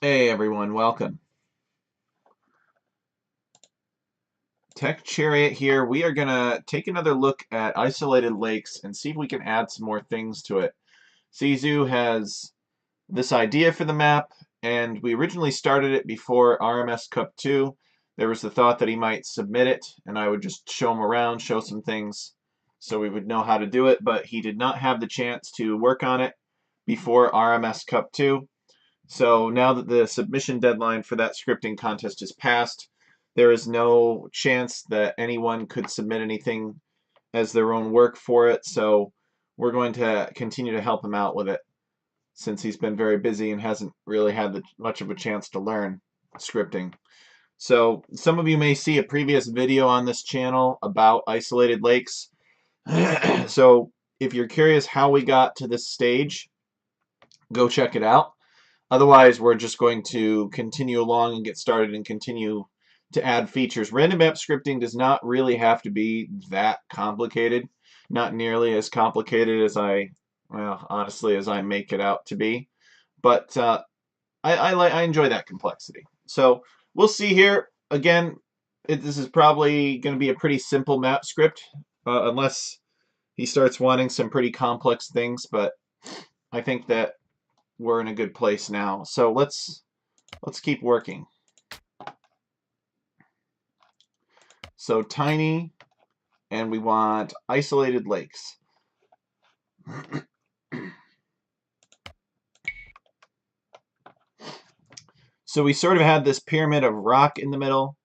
Hey everyone, welcome. Tech Chariot here. We are going to take another look at isolated lakes and see if we can add some more things to it. Sizu has this idea for the map, and we originally started it before RMS Cup 2. There was the thought that he might submit it, and I would just show him around, show some things, so we would know how to do it, but he did not have the chance to work on it before RMS Cup 2. So now that the submission deadline for that scripting contest is passed, there is no chance that anyone could submit anything as their own work for it. So we're going to continue to help him out with it since he's been very busy and hasn't really had much of a chance to learn scripting. So some of you may see a previous video on this channel about isolated lakes. So if you're curious how we got to this stage, go check it out. Otherwise, we're just going to continue along and get started and continue to add features. Random map scripting does not really have to be that complicated. Not nearly as complicated as honestly, as I make it out to be. But I enjoy that complexity. So we'll see here. Again, this is probably going to be a pretty simple map script, unless he starts wanting some pretty complex things. But I think that we're in a good place now. So let's keep working. So tiny, and we want isolated lakes. So we sort of had this pyramid of rock in the middle,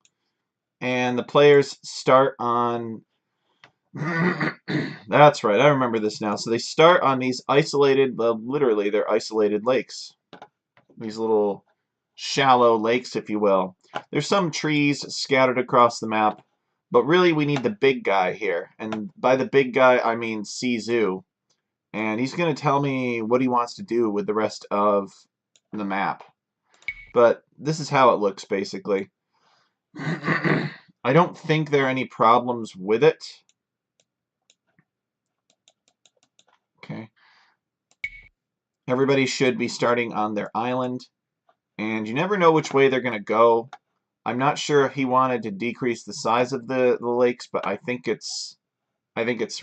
and the players start on that's right, I remember this now. So they start on these isolated, literally they're isolated lakes. These little shallow lakes, if you will. There's some trees scattered across the map, but really we need the big guy here. And by the big guy, I mean Sizu. And he's going to tell me what he wants to do with the rest of the map. But this is how it looks, basically. I don't think there are any problems with it. Okay. Everybody should be starting on their island. And you never know which way they're going to go. I'm not sure if he wanted to decrease the size of the lakes, but I think it's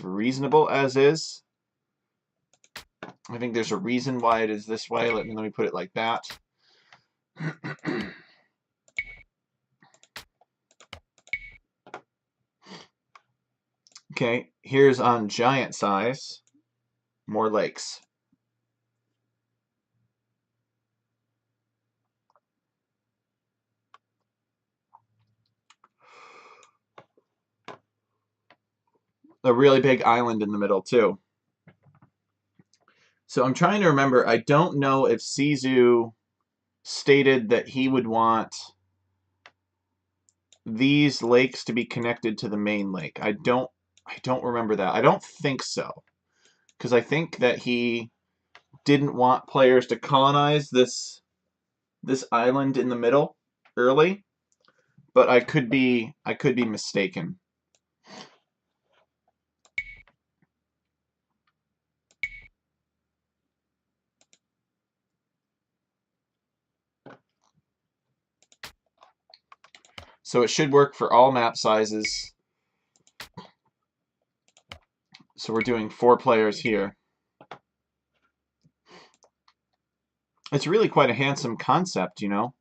reasonable as is. I think there's a reason why it is this way. Let me put it like that. Okay, here's on giant size, more lakes. A really big island in the middle too. So I'm trying to remember, I don't know if Sizu stated that he would want these lakes to be connected to the main lake. I don't remember that. I don't think so. Because I think that he didn't want players to colonize this island in the middle early, but I could be mistaken. So it should work for all map sizes. So we're doing 4 players here. It's really quite a handsome concept, you know.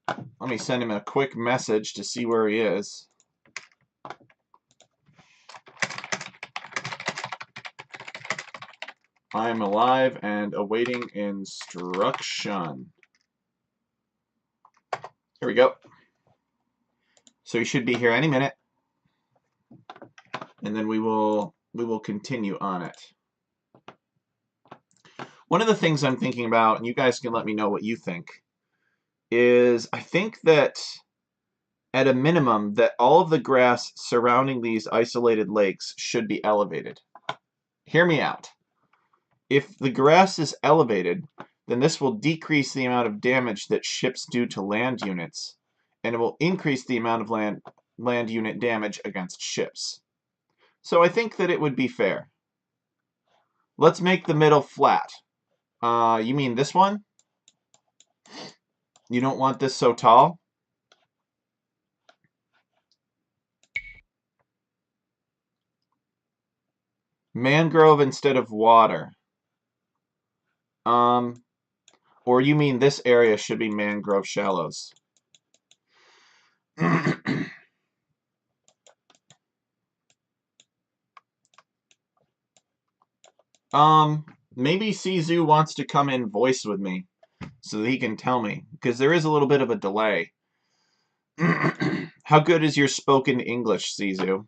Let me send him a quick message to see where he is. I am alive and awaiting instruction. Here we go. So he should be here any minute. And then we will continue on it. One of the things I'm thinking about, and you guys can let me know what you think, is I think that at a minimum that all of the grass surrounding these isolated lakes should be elevated. Hear me out. If the grass is elevated, then this will decrease the amount of damage that ships do to land units, and it will increase the amount of land unit damage against ships. So I think that it would be fair. Let's make the middle flat. You mean this one? You don't want this so tall? Mangrove instead of water. Or you mean this area should be mangrove shallows? Maybe Sizu wants to come in voice with me so that he can tell me, because there is a little bit of a delay. How good is your spoken English, Sizu?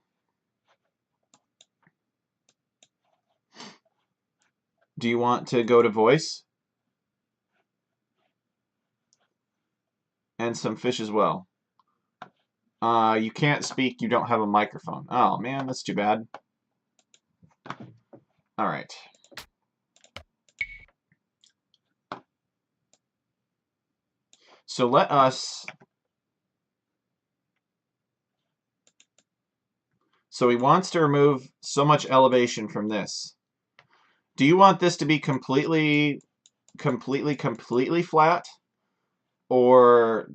Do you want to go to voice? And some fish as well. You can't speak, you don't have a microphone. Oh man, that's too bad. Alright. So let us... So he wants to remove so much elevation from this. Do you want this to be completely flat? Or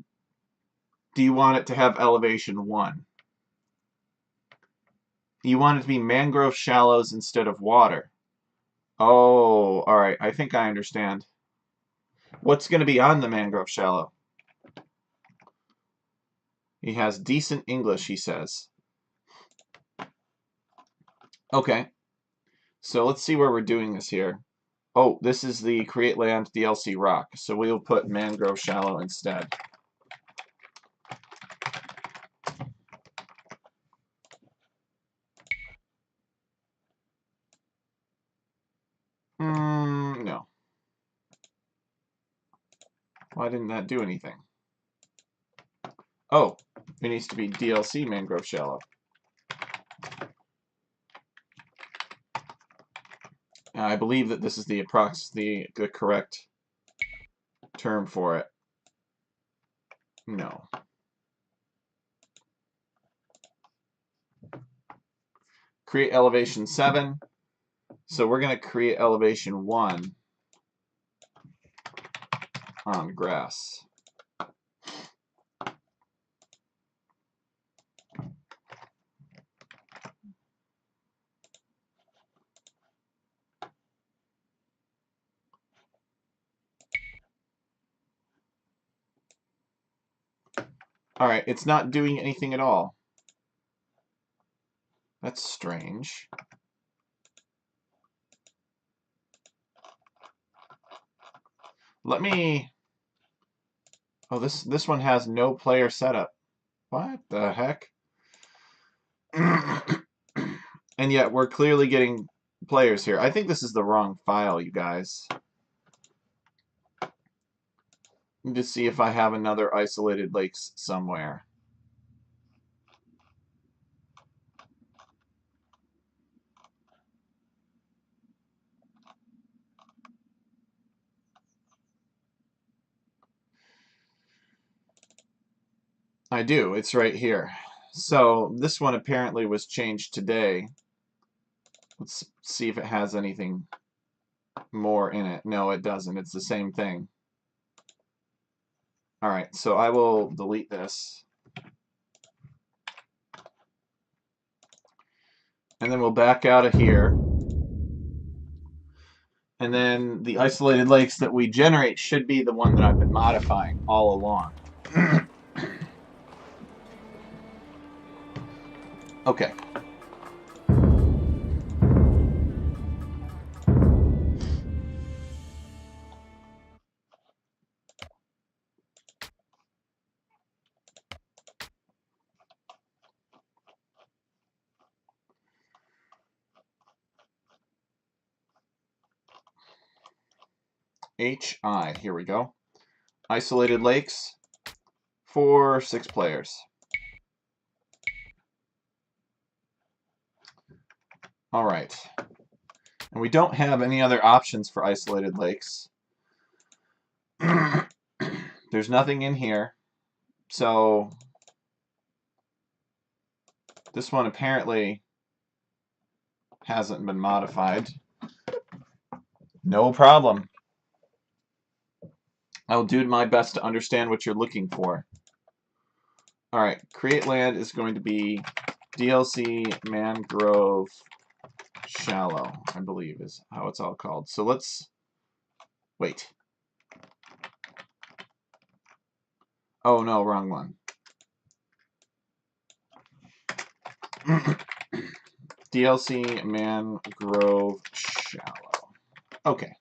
do you want it to have elevation 1? You want it to be mangrove shallows instead of water. Oh, alright, I think I understand. What's going to be on the mangrove shallow? He has decent English, he says. Okay, so let's see where we're doing this here. Oh, this is the Create Land DLC rock, so we'll put mangrove shallow instead. No. Why didn't that do anything? Oh, it needs to be DLC mangrove shallow. I believe that this is the correct term for it. No. Create elevation 7. So we're going to create elevation 1 on grass. Alright, it's not doing anything at all. That's strange. Let me... Oh, this one has no player setup. What the heck? And yet we're clearly getting players here. I think this is the wrong file, you guys. Let me just see if I have another isolated lakes somewhere. I do. It's right here. So this one apparently was changed today. Let's see if it has anything more in it. No, it doesn't. It's the same thing. Alright, so I will delete this. And then we'll back out of here. And then the isolated lakes that we generate should be the one that I've been modifying all along. Okay. HI, here we go. Isolated lakes for 6 players. All right. And we don't have any other options for isolated lakes. There's nothing in here. So this one apparently hasn't been modified. No problem. I'll do my best to understand what you're looking for. All right, create land is going to be DLC mangrove shallow, I believe is how it's all called. So let's wait. Oh no, wrong one. DLC mangrove shallow. Okay.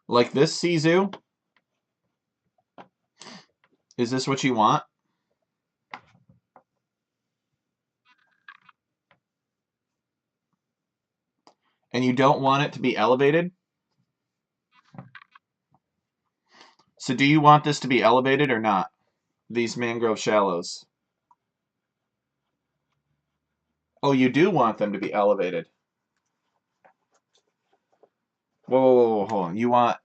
Like this, Sizu? Is this what you want? And you don't want it to be elevated? So do you want this to be elevated or not? These mangrove shallows. Oh, you do want them to be elevated. Whoa, whoa, whoa, hold on. You want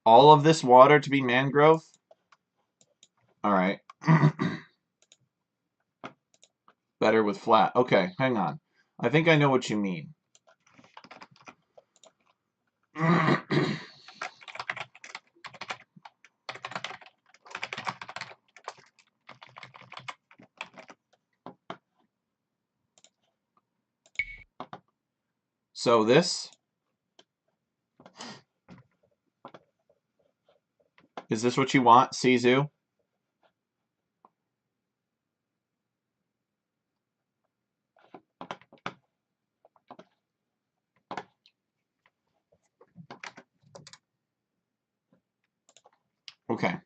all of this water to be mangrove? All right. Better with flat. Okay, hang on. I think I know what you mean. So this is this what you want, Sizu? Okay.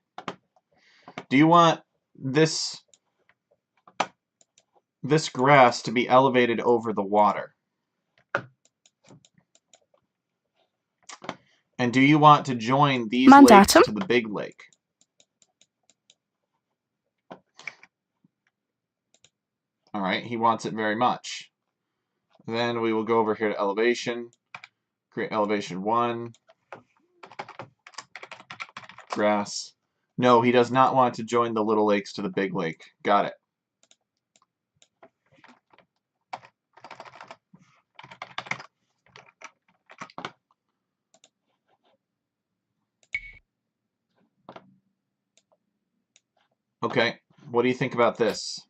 Do you want this grass to be elevated over the water? And do you want to join these lakes to the big lake? All right, he wants it very much. Then we will go over here to elevation, create elevation 1, grass. No, he does not want to join the little lakes to the big lake. Got it. Okay, what do you think about this?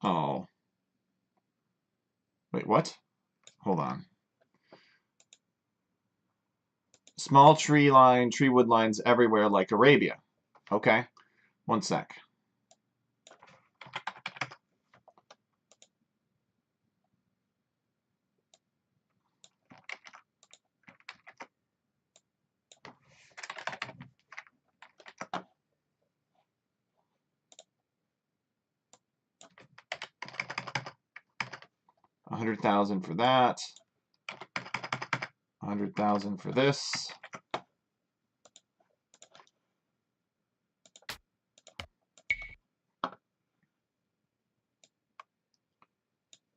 Oh. Wait, what? Hold on. Small tree wood lines everywhere like Arabia. Okay, one sec. $100,000 for that. 100,000 for this.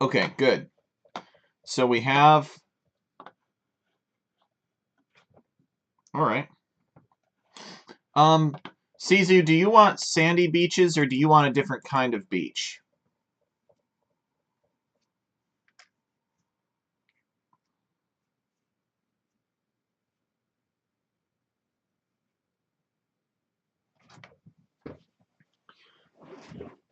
Okay, good. So we have... All right. Sizu, do you want sandy beaches or do you want a different kind of beach?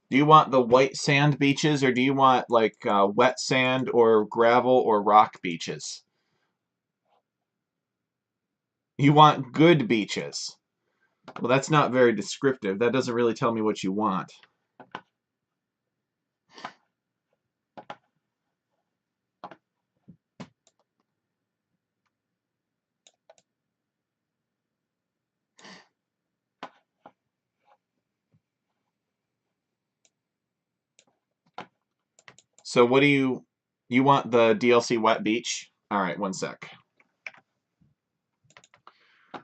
Do you want the white sand beaches or do you want like wet sand or gravel or rock beaches? You want good beaches. Well, that's not very descriptive. That doesn't really tell me what you want. So what do you want the DLC wet beach? All right, one sec.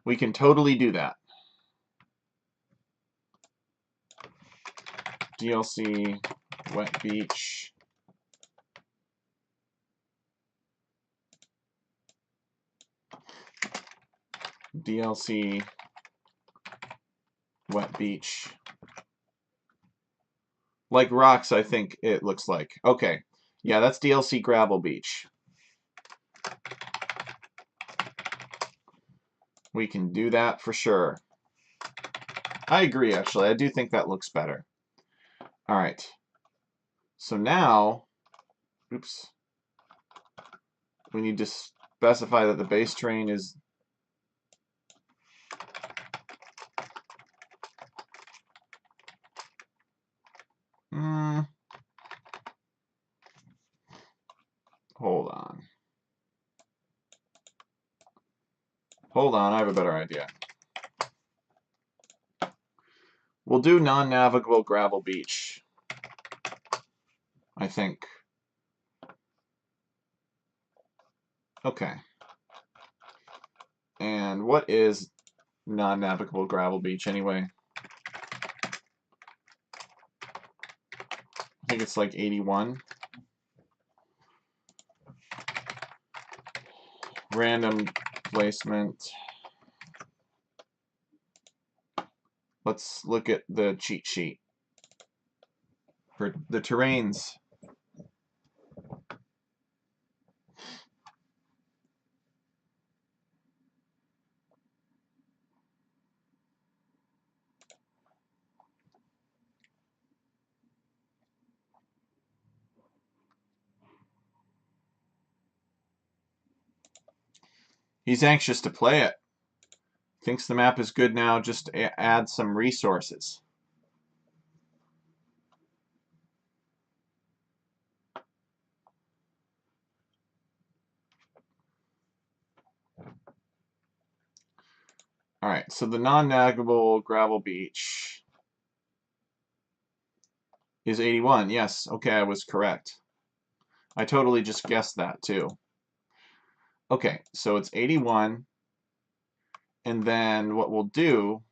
We can totally do that. DLC wet beach. DLC wet beach. Like rocks, I think it looks like. Okay. Yeah, that's DLC gravel beach. We can do that for sure. I agree, actually. I do think that looks better. All right. So now, oops, we need to specify that the base terrain is hold on. Hold on, I have a better idea. We'll do non-navigable gravel beach, I think. Okay. And what is non-navigable gravel beach anyway? I think it's like 81. Random placement. Let's look at the cheat sheet for the terrains. He's anxious to play it. Thinks the map is good now, just add some resources. All right, so the non-navigable gravel beach is 81. Yes, okay, I was correct. I totally just guessed that too. Okay, so it's 81. And then what we'll do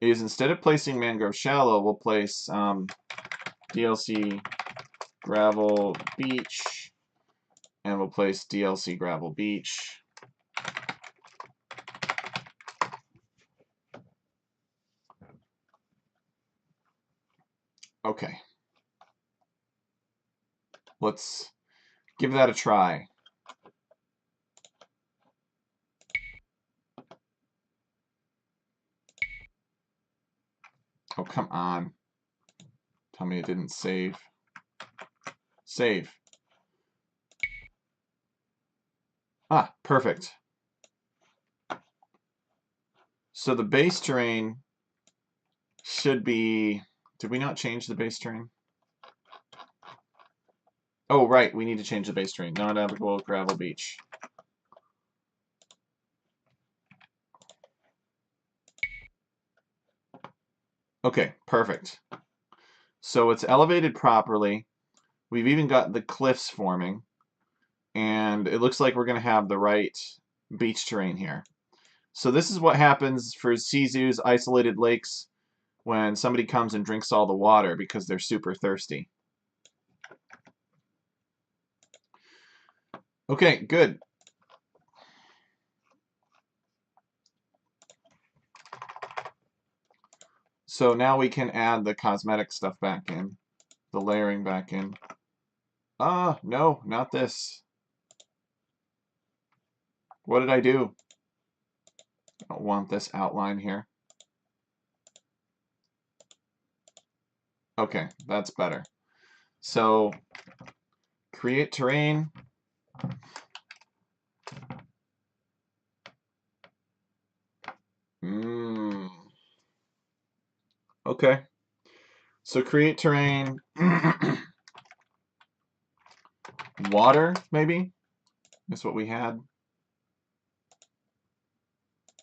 is instead of placing mangrove shallow, we'll place DLC gravel beach, and we'll place DLC gravel beach. Okay. Let's give that a try. Oh, come on. Tell me it didn't save. Save. Ah, perfect. So the base terrain should be... Did we not change the base terrain? Oh, right. We need to change the base terrain. Non-navigable gravel beach. Okay, perfect. So it's elevated properly. We've even got the cliffs forming. And it looks like we're going to have the right beach terrain here. So this is what happens for Sizu's isolated lakes when somebody comes and drinks all the water because they're super thirsty. Okay, good. So now we can add the cosmetic stuff back in, the layering back in. No, not this. What did I do? I don't want this outline here. Okay, that's better. So, create terrain. Okay. So create terrain. Water, maybe? Is what we had.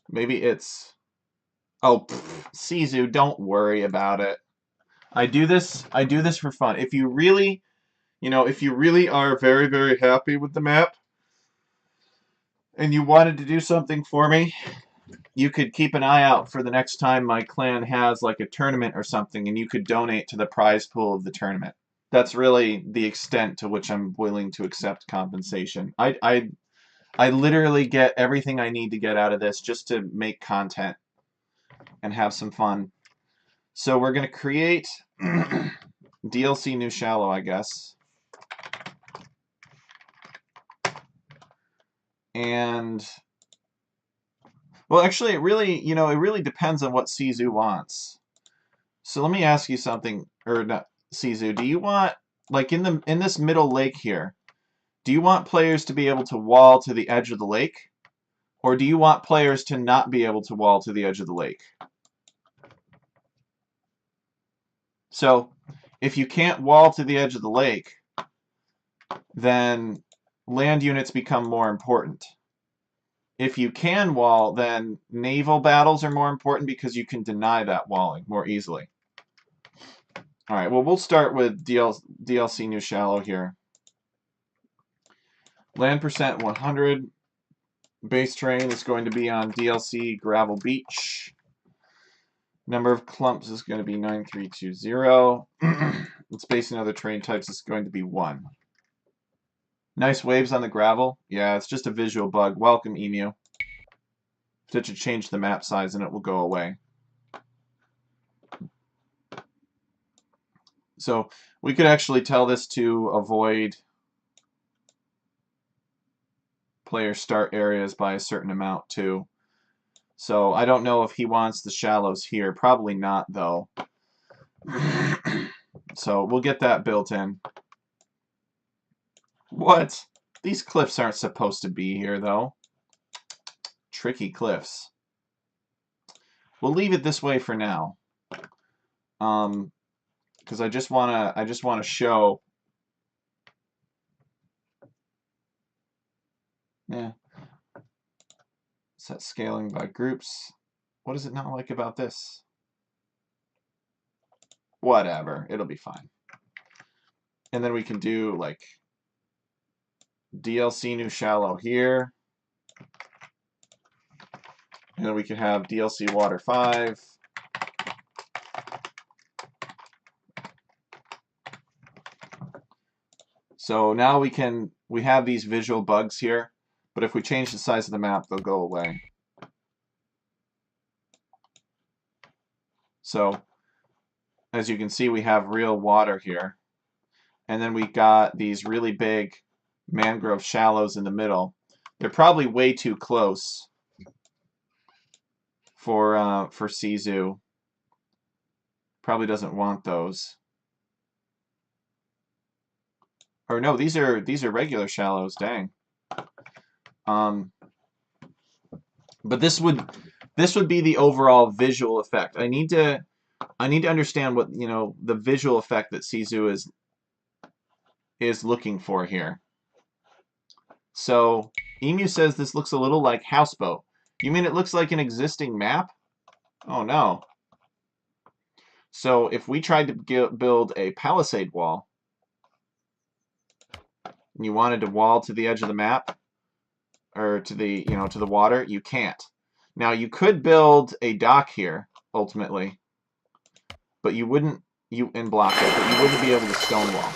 Maybe it's... Oh, Sizu, don't worry about it. I do this for fun. If you really, if you really are very, very happy with the map, and you wanted to do something for me, you could keep an eye out for the next time my clan has like a tournament or something, and you could donate to the prize pool of the tournament. That's really the extent to which I'm willing to accept compensation. I I literally get everything I need to get out of this just to make content and have some fun. So we're going to create DLC new shallow, I guess. And, well, actually, it really, it really depends on what Sizu wants. So let me ask you something, or not, Sizu, do you want, like in this middle lake here, do you want players to be able to wall to the edge of the lake? Or do you want players to not be able to wall to the edge of the lake? So, if you can't wall to the edge of the lake, then land units become more important. If you can wall, then naval battles are more important because you can deny that walling more easily. All right, well, we'll start with DLC New Shallow here. Land percent 100. Base terrain is going to be on DLC Gravel Beach. Number of clumps is going to be 9320. And spacing other terrain types is going to be 1. Nice waves on the gravel. Yeah, it's just a visual bug. Welcome, Emu. To change the map size and it will go away. So we could actually tell this to avoid player start areas by a certain amount too. So I don't know if he wants the shallows here. Probably not, though. So we'll get that built in. What? These cliffs aren't supposed to be here, though. Tricky cliffs. We'll leave it this way for now. Because I just wanna show. Yeah. Set scaling by groups. What is it not like about this? Whatever, it'll be fine. And then we can do like DLC New Shallow here. And then we can have DLC Water 5. So now we have these visual bugs here, but if we change the size of the map, they'll go away. So as you can see, we have real water here. And then we got these really big mangrove shallows in the middle. They're probably way too close for Sizu. Probably doesn't want those. Or no, these are regular shallows. Dang. But this would be the overall visual effect. I need to understand what the visual effect that Sizu is looking for here. So Emu says this looks a little like Houseboat. You mean it looks like an existing map? Oh no. So if we tried to build a palisade wall, and you wanted to wall to the edge of the map, or to the to the water, you can't. Now you could build a dock here ultimately, but you wouldn't block it, but you wouldn't be able to stonewall.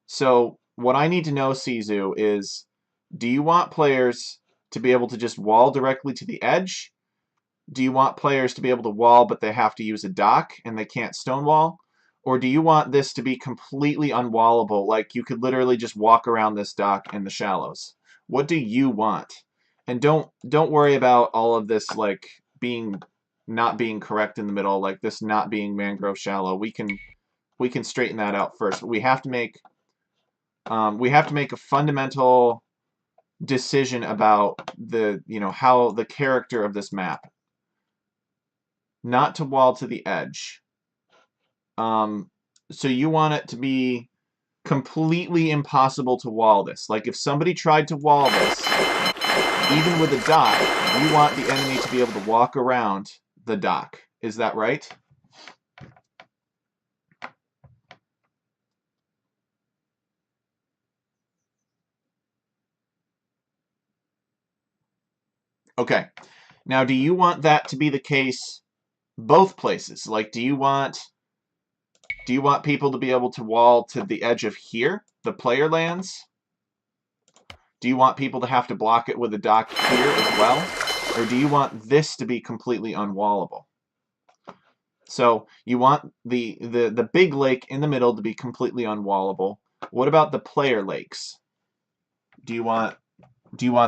So what I need to know, Sizu, is do you want players to be able to just wall directly to the edge? Do you want players to be able to wall, but they have to use a dock and they can't stonewall? Or do you want this to be completely unwallable, like you could literally just walk around this dock in the shallows? What do you want? And don't worry about all of this like not being correct in the middle, like this not being mangrove shallow. We can straighten that out first. But we have to make a fundamental decision about the how the character of this map. Not to wall to the edge. So you want it to be completely impossible to wall this. Like if somebody tried to wall this, even with a dock, you want the enemy to be able to walk around the dock. Is that right? Okay. Now, do you want that to be the case both places? Like, do you want people to be able to wall to the edge of here, the player lands? Do you want people to have to block it with a dock here as well? Or do you want this to be completely unwallable? So you want the big lake in the middle to be completely unwallable. What about the player lakes? Do you want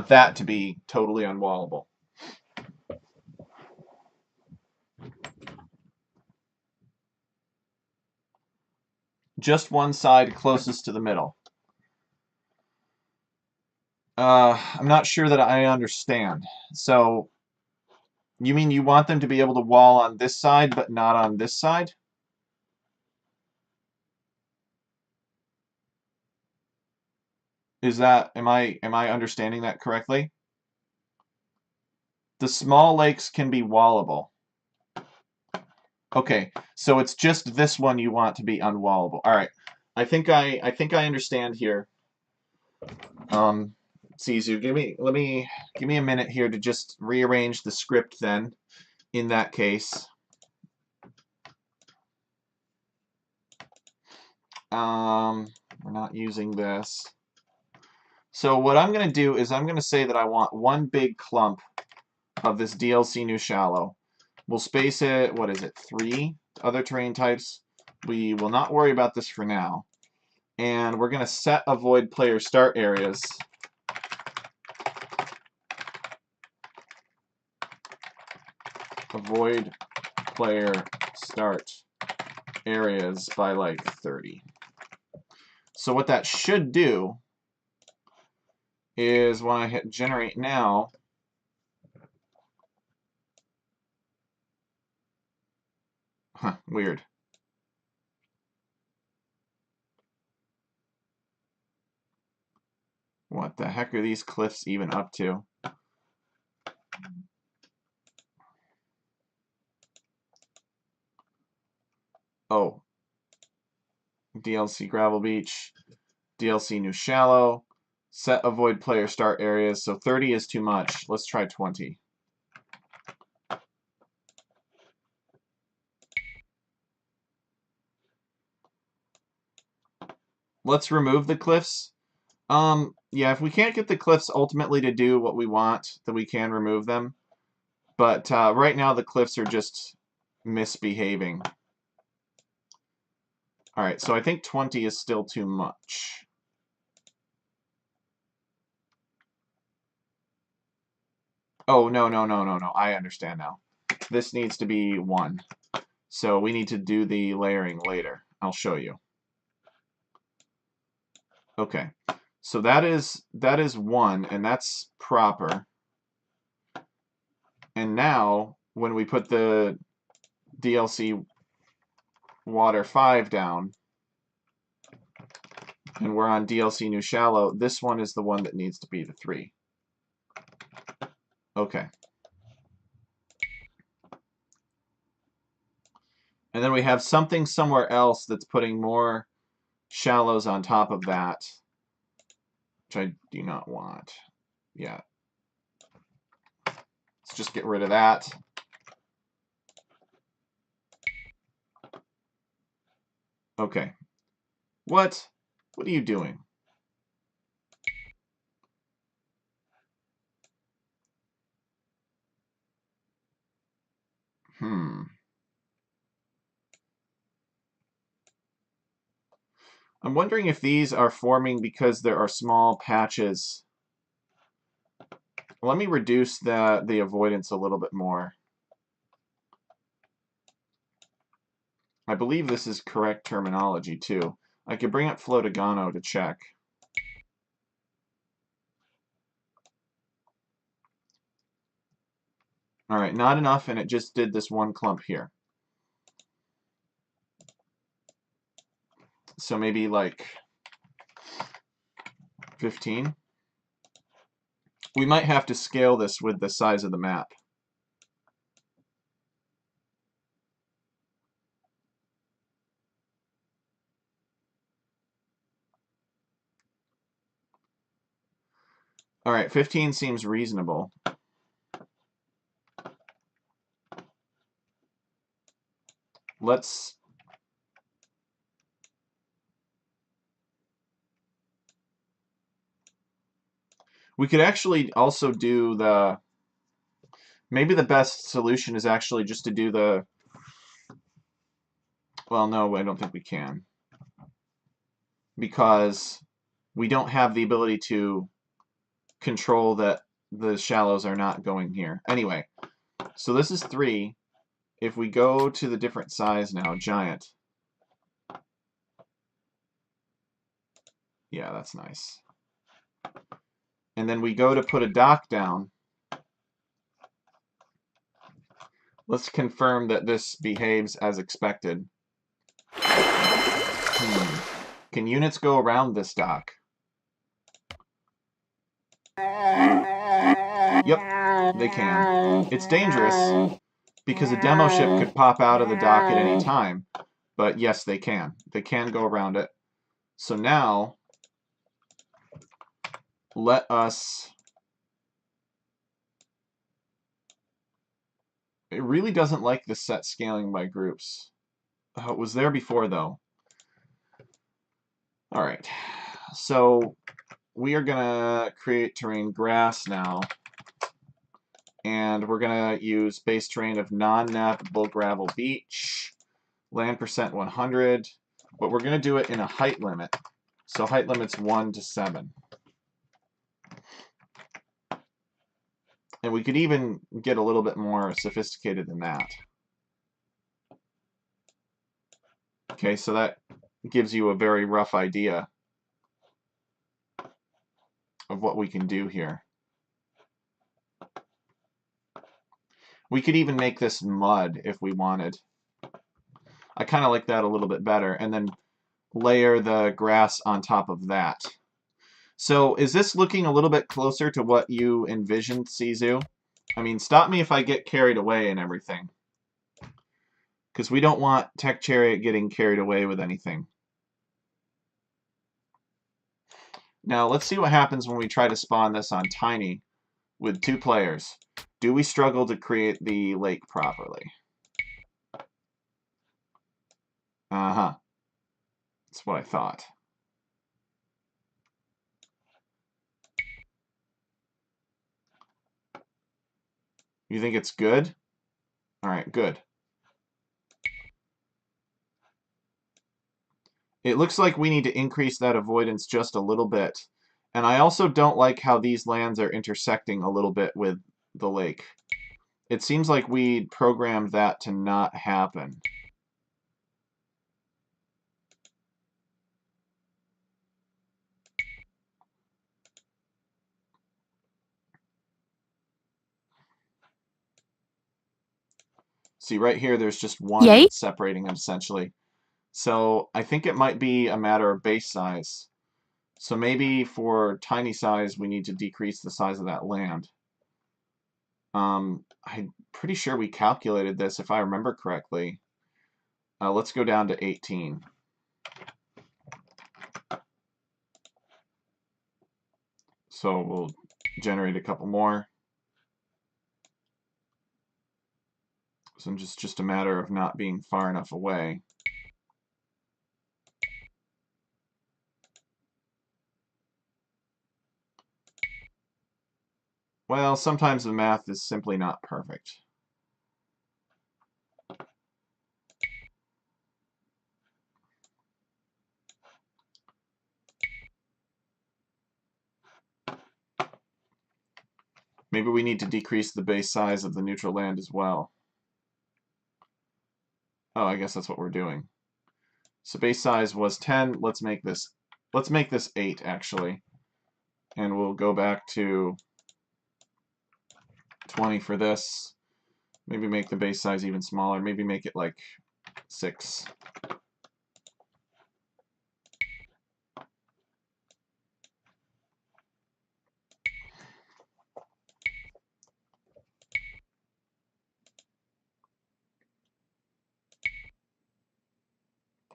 that to be totally unwallable? Just one side closest to the middle. I'm not sure that I understand. So you mean you want them to be able to wall on this side but not on this side? Is that, am I understanding that correctly? The small lakes can be wallable. Okay, so it's just this one you want to be unwallable. All right, I think I understand here. Sisu, give me a minute here to just rearrange the script then. In that case, we're not using this. So what I'm going to do is I'm going to say that I want one big clump of this DLC new shallow. We'll space it, what is it, 3 other terrain types. We will not worry about this for now. And we're going to set avoid player start areas. Avoid player start areas by like 30. So what that should do is when I hit generate now, weird. What the heck are these cliffs even up to? Oh, DLC Gravel Beach, DLC New Shallow, set avoid player start areas. So 30 is too much. Let's try 20. Let's remove the cliffs. Yeah, if we can't get the cliffs ultimately to do what we want, then we can remove them. But right now the cliffs are just misbehaving. All right, so I think 20 is still too much. Oh, no. I understand now. This needs to be 1. So we need to do the layering later. I'll show you. Okay. So that is 1, and that's proper. And now, when we put the DLC Water 5 down, and we're on DLC New Shallow, this one is the one that needs to be the 3. Okay. And then we have something somewhere else that's putting more shallows on top of that, which I do not want. Yeah. Let's just get rid of that. Okay. What? What are you doing? I'm wondering if these are forming because there are small patches. Let me reduce the avoidance a little bit more. I believe this is correct terminology too. I could bring up Flotagano to check. All right, not enough, and it just did this one clump here. So maybe like 15. We might have to scale this with the size of the map. All right, 15 seems reasonable. Let's We could actually also do the... Maybe the best solution is actually just to do the... Well, no, I don't think we can. Because we don't have the ability to control that the shallows are not going here. Anyway, so this is 3. If we go to the different size now, giant. Yeah, that's nice. And then we go to put a dock down. Let's confirm that this behaves as expected. Can units go around this dock? Yep, they can. It's dangerous because a demo ship could pop out of the dock at any time. But yes, they can. They can go around it. So now, let us... It really doesn't like the set scaling by groups. Oh, it was there before, though. All right. So we are going to create terrain grass now. And we're going to use base terrain of non-navigable gravel beach. Land percent 100. But we're going to do it in a height limit. So height limit's 1 to 7. And we could even get a little bit more sophisticated than that. Okay, so that gives you a very rough idea of what we can do here. We could even make this mud if we wanted. I kind of like that a little bit better. And then layer the grass on top of that. So is this looking a little bit closer to what you envisioned, Sizu? I mean, stop me if I get carried away and everything. Because we don't want Tech Chariot getting carried away with anything. Now, let's see what happens when we try to spawn this on Tiny with 2 players. Do we struggle to create the lake properly? Uh-huh. That's what I thought. You think it's good? All right, good. It looks like we need to increase that avoidance just a little bit. And I also don't like how these lands are intersecting a little bit with the lake. It seems like we programmed that to not happen. See, right here, there's just one that's separating them, essentially. So I think it might be a matter of base size. So maybe for tiny size, we need to decrease the size of that land. I'm pretty sure we calculated this, if I remember correctly. Let's go down to 18. So we'll generate a couple more. So it's just a matter of not being far enough away. Well, sometimes the math is simply not perfect. Maybe we need to decrease the base size of the neutral land as well. Oh, I guess that's what we're doing. So base size was 10. Let's make this 8 actually. And we'll go back to 20 for this. Maybe make the base size even smaller. Maybe make it like 6.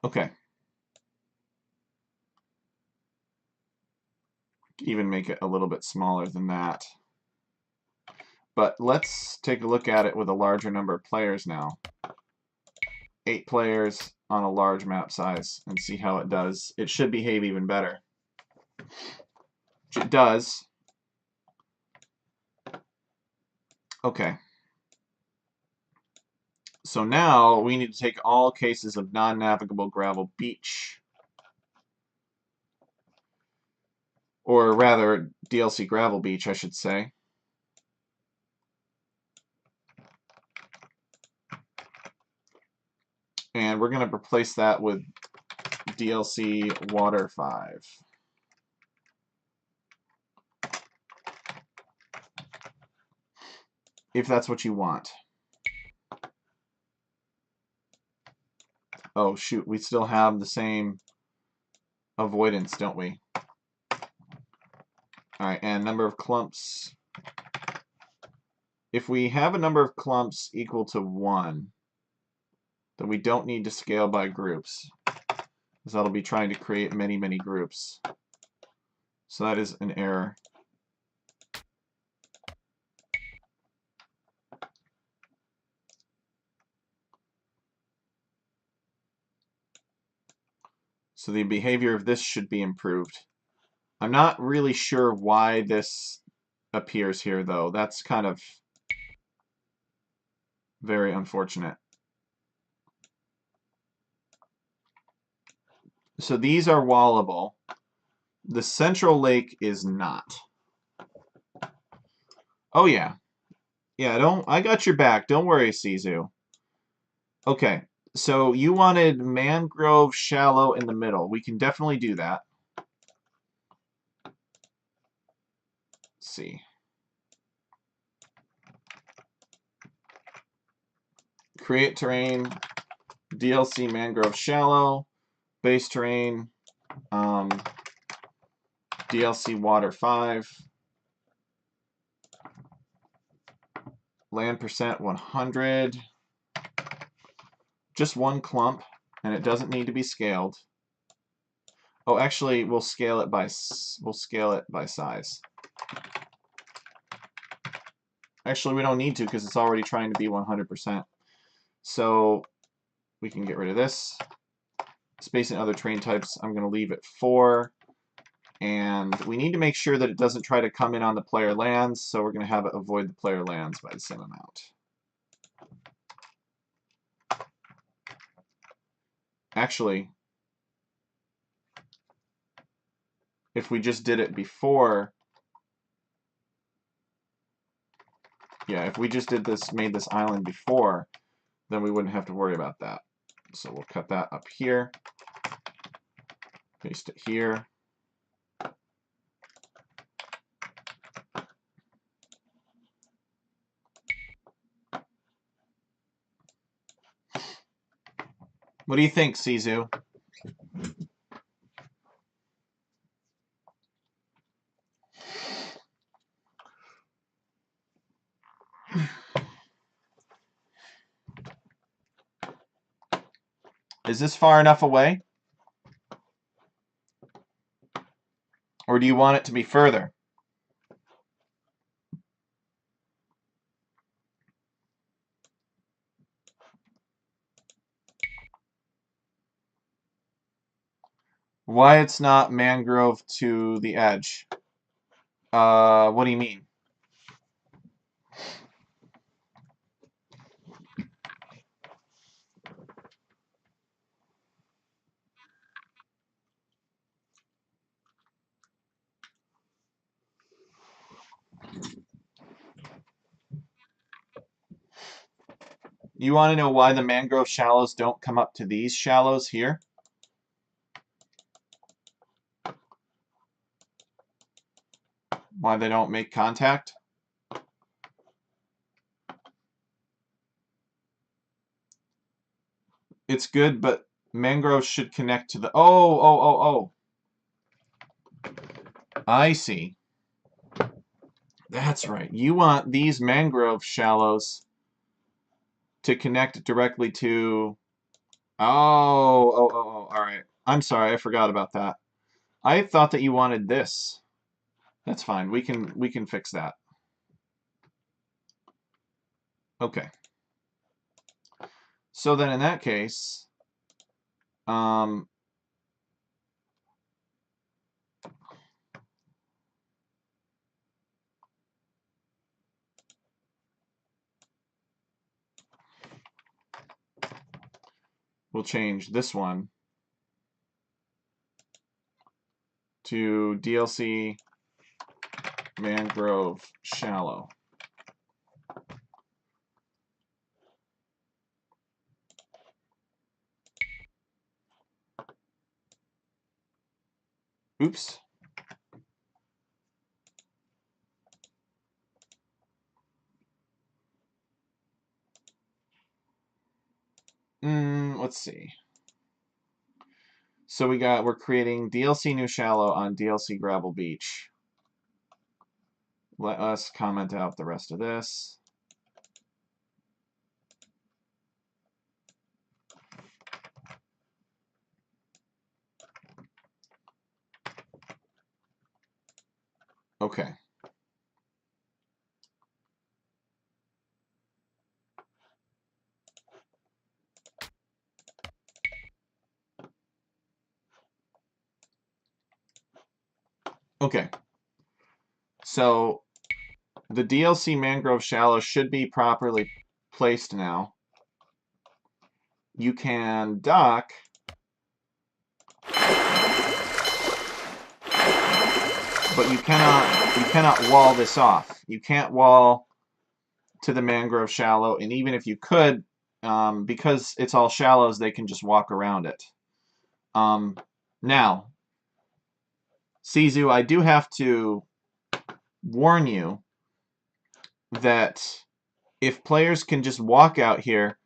Okay. Even make it a little bit smaller than that. But let's take a look at it with a larger number of players now. 8 players on a large map size and see how it does. It should behave even better. Which it does. Okay. So now we need to take all cases of non-navigable gravel beach. Or rather, DLC gravel beach, I should say. And we're going to replace that with DLC water 5. If that's what you want. Oh, shoot, we still have the same avoidance, don't we? Alright, and number of clumps. If we have a number of clumps equal to 1, then we don't need to scale by groups, because that'll be trying to create many, many groups. So that is an error. So the behavior of this should be improved. I'm not really sure why this appears here, though. That's kind of very unfortunate. So these are wallable. The central lake is not. Oh yeah. Yeah, I got your back. Don't worry, Sizu. Okay. So you wanted mangrove shallow in the middle. We can definitely do that. Let's see. Create terrain, DLC mangrove shallow, base terrain, DLC water 5, land percent 100, just one clump, and it doesn't need to be scaled. Oh, actually, we'll scale it by size. Actually, we don't need to because it's already trying to be 100%. So we can get rid of this. Space and other terrain types, I'm going to leave it 4. And we need to make sure that it doesn't try to come in on the player lands, so we're going to have it avoid the player lands by the same amount. Actually, if we just did it before, yeah, if we just did this, made this island before, then we wouldn't have to worry about that. So we'll cut that up here, paste it here. What do you think, Sizu? Is this far enough away? Or do you want it to be further? Why it's not mangrove to the edge? What do you mean? You want to know why the mangrove shallows don't come up to these shallows here? Why they don't make contact? It's good, but mangroves should connect to the... Oh. I see. That's right. You want these mangrove shallows to connect directly to... Oh, all right. I'm sorry, I forgot about that. I thought that you wanted this. That's fine. We can fix that. Okay. So then in that case, we'll change this one to DLC Mangrove Shallow. Oops. Let's see. So we're creating DLC New Shallow on DLC Gravel Beach. Let us comment out the rest of this. Okay. Okay. So the DLC Mangrove Shallow should be properly placed now. You can dock, but you cannot wall this off. You can't wall to the Mangrove Shallow, and even if you could, because it's all shallows, they can just walk around it. Now, Sizu, I do have to warn you that if players can just walk out here,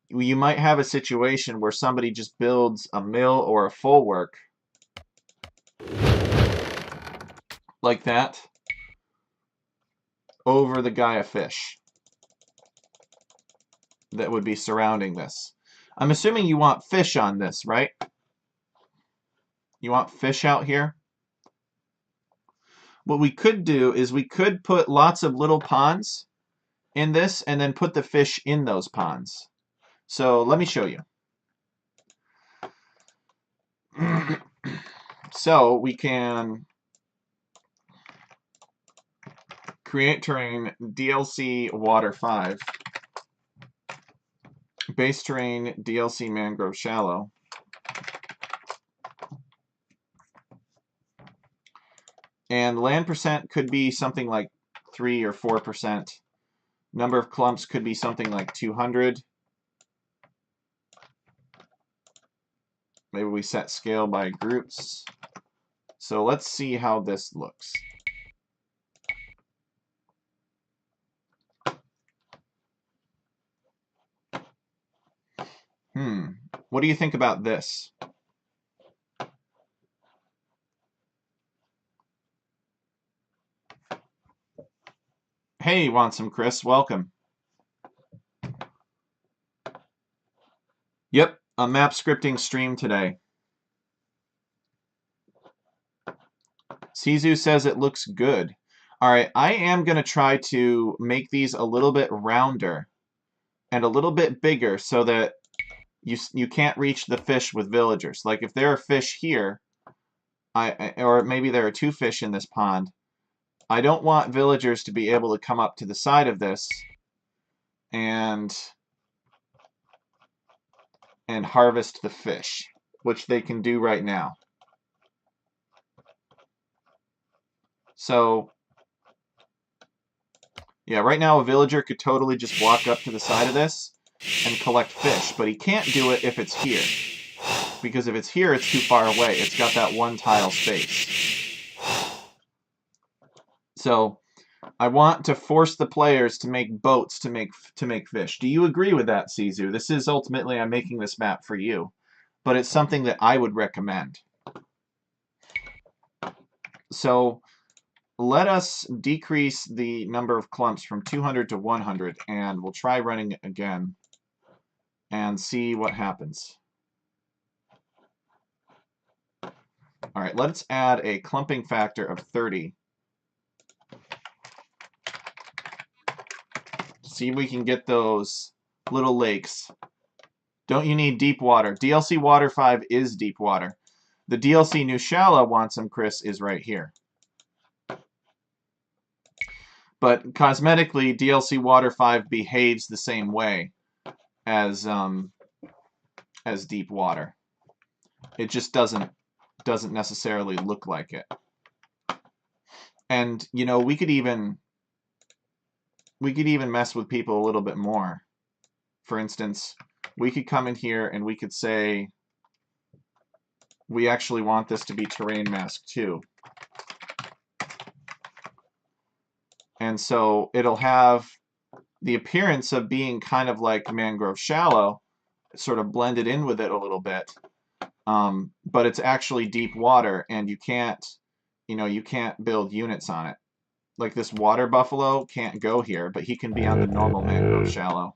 you might have a situation where somebody just builds a mill or a full-work like that over the Gaia fish that would be surrounding this. I'm assuming you want fish on this, right? You want fish out here? What we could do is we could put lots of little ponds in this and then put the fish in those ponds. So let me show you. So we can create terrain DLC Water 5, base terrain DLC Mangrove Shallow, and land percent could be something like 3 or 4%. Number of clumps could be something like 200. Maybe we set scale by groups. So let's see how this looks. What do you think about this? Hey, want some Chris? Welcome. Yep, a map scripting stream today. Sizu says it looks good. All right, I am going to try to make these a little bit rounder and a little bit bigger so that you can't reach the fish with villagers. Like if there are fish here, or maybe there are 2 fish in this pond, I don't want villagers to be able to come up to the side of this and harvest the fish, which they can do right now. So, yeah, right now a villager could totally just walk up to the side of this and collect fish, but he can't do it if it's here. Because if it's here, it's too far away. It's got that 1 tile space. So, I want to force the players to make boats to make fish. Do you agree with that, Sizu? This is ultimately, I'm making this map for you, but it's something that I would recommend. So let us decrease the number of clumps from 200 to 100, and we'll try running it again and see what happens. All right, let's add a clumping factor of 30. See if we can get those little lakes. Don't you need deep water? DLC Water 5 is deep water. The DLC New Shallow Want Some Chris is right here. But cosmetically, DLC Water 5 behaves the same way as as deep water. It just doesn't necessarily look like it. And you know, we could even mess with people a little bit more. For instance, we could come in here and we could say we actually want this to be terrain mask 2. And so it'll have the appearance of being kind of like mangrove shallow, sort of blended in with it a little bit. But it's actually deep water, and you can't build units on it. Like this water buffalo can't go here, but he can be on the normal mangrove shallow.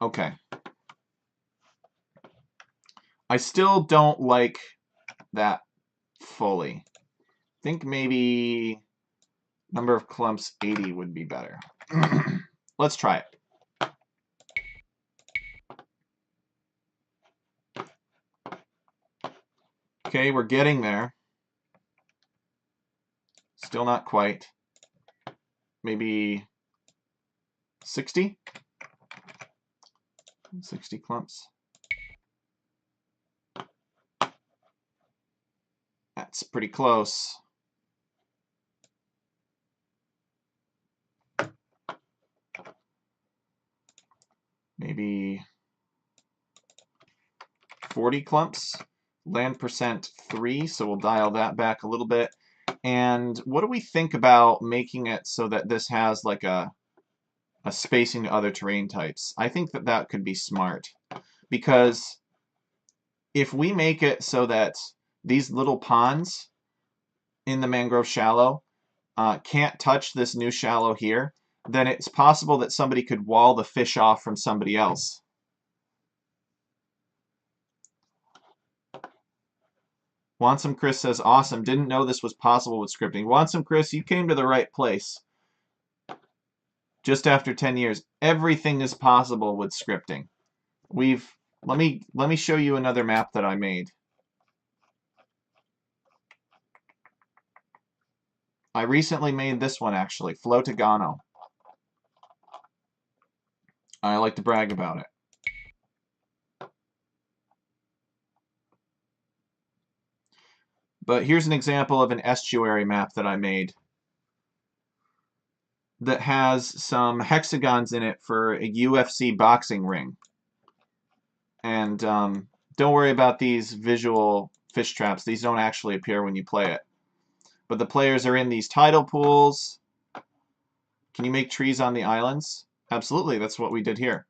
Okay. I still don't like that fully. I think maybe number of clumps 80 would be better. Let's try it. Okay, we're getting there. Still not quite. Maybe 60? 60 clumps. That's pretty close. Maybe 40 clumps. Land percent 3, so we'll dial that back a little bit. And what do we think about making it so that this has like a spacing to other terrain types? I think that that could be smart, because if we make it so that these little ponds in the mangrove shallow can't touch this new shallow here, then it's possible that somebody could wall the fish off from somebody else. Wansome Chris says, awesome, didn't know this was possible with scripting. Wansome Chris, you came to the right place. Just after 10 years, everything is possible with scripting. Let me show you another map that I made. I recently made this one, actually, Flotagano. I like to brag about it. But here's an example of an estuary map that I made that has some hexagons in it for a UFC boxing ring. And don't worry about these visual fish traps. These don't actually appear when you play it. But the players are in these tidal pools. Can you make trees on the islands? Absolutely, that's what we did here.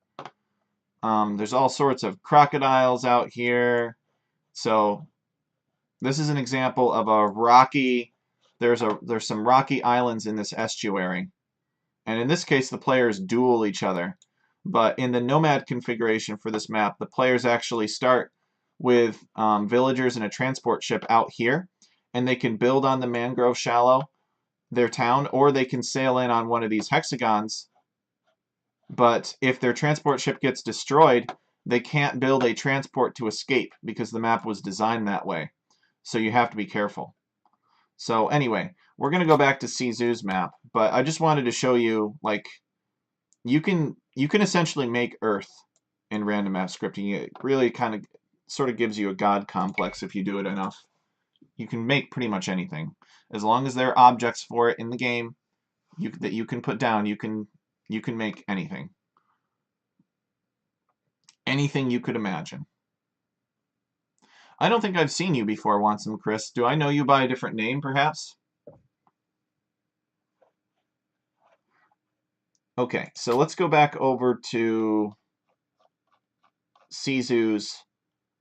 There's all sorts of crocodiles out here. So this is an example of a rocky, there's some rocky islands in this estuary. And in this case, the players duel each other. But in the nomad configuration for this map, the players actually start with villagers and a transport ship out here, and they can build on the mangrove shallow, their town, or they can sail in on one of these hexagons. But if their transport ship gets destroyed, they can't build a transport to escape because the map was designed that way. So you have to be careful. So anyway, we're going to go back to Sizu's map, but I just wanted to show you, like, you can essentially make Earth in random map scripting. It really kind of sort of gives you a god complex if you do it enough. You can make pretty much anything. As long as there are objects for it in the game that you can put down, you can make anything. Anything you could imagine. I don't think I've seen you before, Wansome Chris. Do I know you by a different name, perhaps? Okay, so let's go back over to Sizu's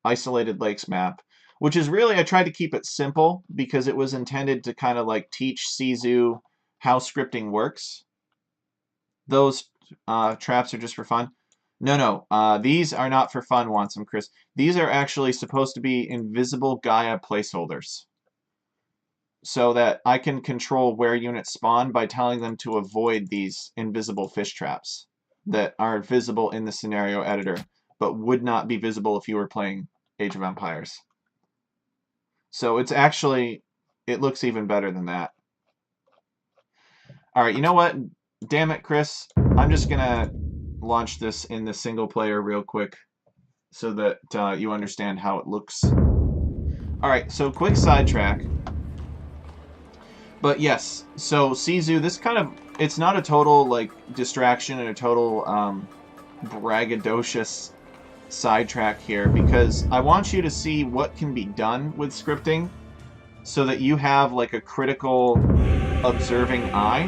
Isolated Lakes map, which is really, I tried to keep it simple because it was intended to kind of like teach Sizu how scripting works. Those traps are just for fun. No, these are not for fun, Wansome Chris. These are actually supposed to be invisible Gaia placeholders, so that I can control where units spawn by telling them to avoid these invisible fish traps that are visible in the scenario editor, but would not be visible if you were playing Age of Empires. So it's actually, it looks even better than that. Alright, you know what? Damn it, Chris. I'm just gonna launch this in the single player real quick so that you understand how it looks. All right, so quick sidetrack. But yes, so Sizu, this kind of, it's not a total like distraction and a total braggadocious sidetrack here, because I want you to see what can be done with scripting so that you have like a critical observing eye.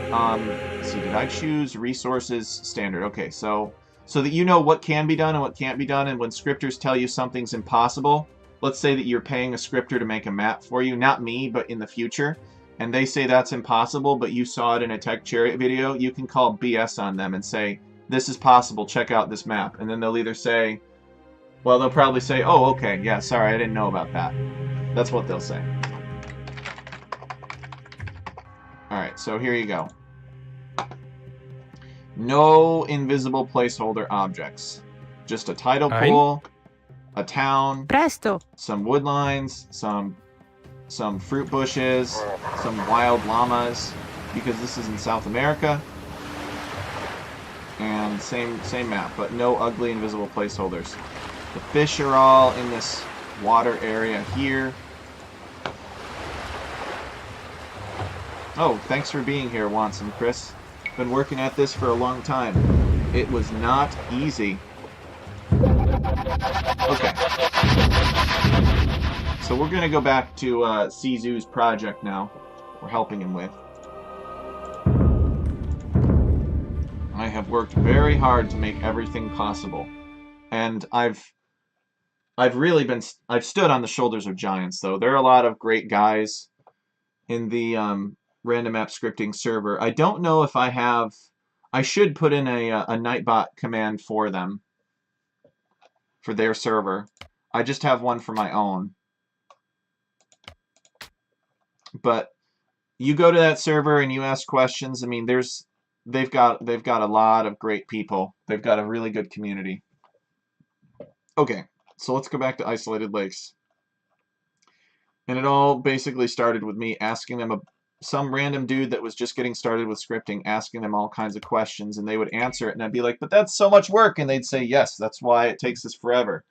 Let's see, did I choose resources standard? Okay, so that you know what can be done and what can't be done, and when scripters tell you something's impossible, let's say that you're paying a scripter to make a map for you, not me, but in the future, and they say that's impossible, but you saw it in a Tech Chariot video, you can call BS on them and say, this is possible, check out this map. And then they'll either say, well, they'll probably say, oh, okay, yeah, sorry, I didn't know about that. That's what they'll say. Alright, so here you go. No invisible placeholder objects. Just a tidal pool, a town, Presto. some wood lines, some fruit bushes, some wild llamas, because this is in South America. And same map, but no ugly invisible placeholders. The fish are all in this water area here. Oh, thanks for being here, Watson, Chris. Been working at this for a long time. It was not easy. Okay. So we're going to go back to Sizu's project now. We're helping him with. I have worked very hard to make everything possible. And I've stood on the shoulders of giants, though. There are a lot of great guys in the random app scripting server. I don't know if I should put in a Nightbot command for them, for their server. I just have one for my own. But you go to that server and you ask questions. I mean, they've got a lot of great people. They've got a really good community. Okay, so let's go back to Isolated Lakes. And it all basically started with me asking them some random dude that was just getting started with scripting, asking them all kinds of questions, and they would answer it, and I'd be like, but that's so much work, and they'd say, yes, that's why it takes us forever.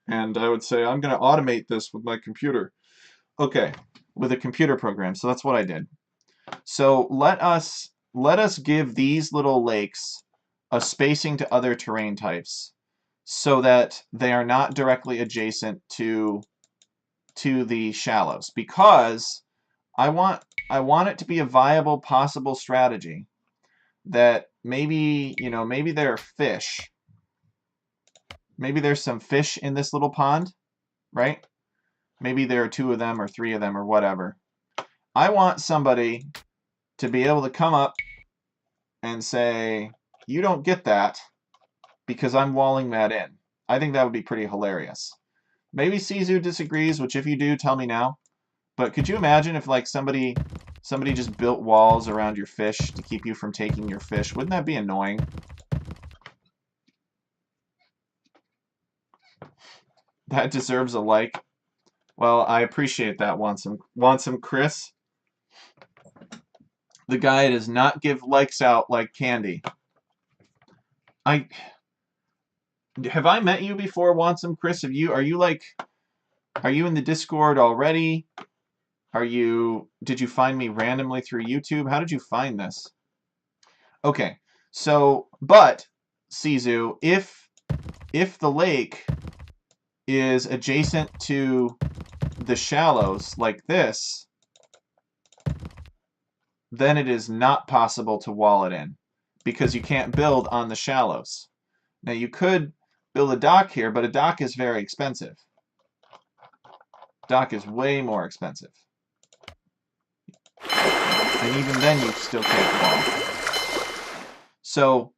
And I would say, I'm going to automate this with my computer. Okay, with a computer program, so that's what I did. So let us give these little lakes a spacing to other terrain types so that they are not directly adjacent to the shallows, because I want it to be a viable possible strategy that maybe there are fish. Maybe there's some fish in this little pond, right? Maybe there are 2 of them or 3 of them or whatever. I want somebody to be able to come up and say, you don't get that because I'm walling that in. I think that would be pretty hilarious. Maybe Sizu disagrees, which if you do, tell me now. But could you imagine if like somebody just built walls around your fish to keep you from taking your fish? Wouldn't that be annoying? That deserves a like. Well, I appreciate that, Want Chris. The guy does not give likes out like candy. Have I met you before, Chris? Are you in the Discord already? Did you find me randomly through YouTube? How did you find this? Okay, so, but, Sizu, if the lake is adjacent to the shallows like this, then it is not possible to wall it in, because you can't build on the shallows. Now you could build a dock here, but a dock is very expensive. Dock is way more expensive. And even then you still can't wall. So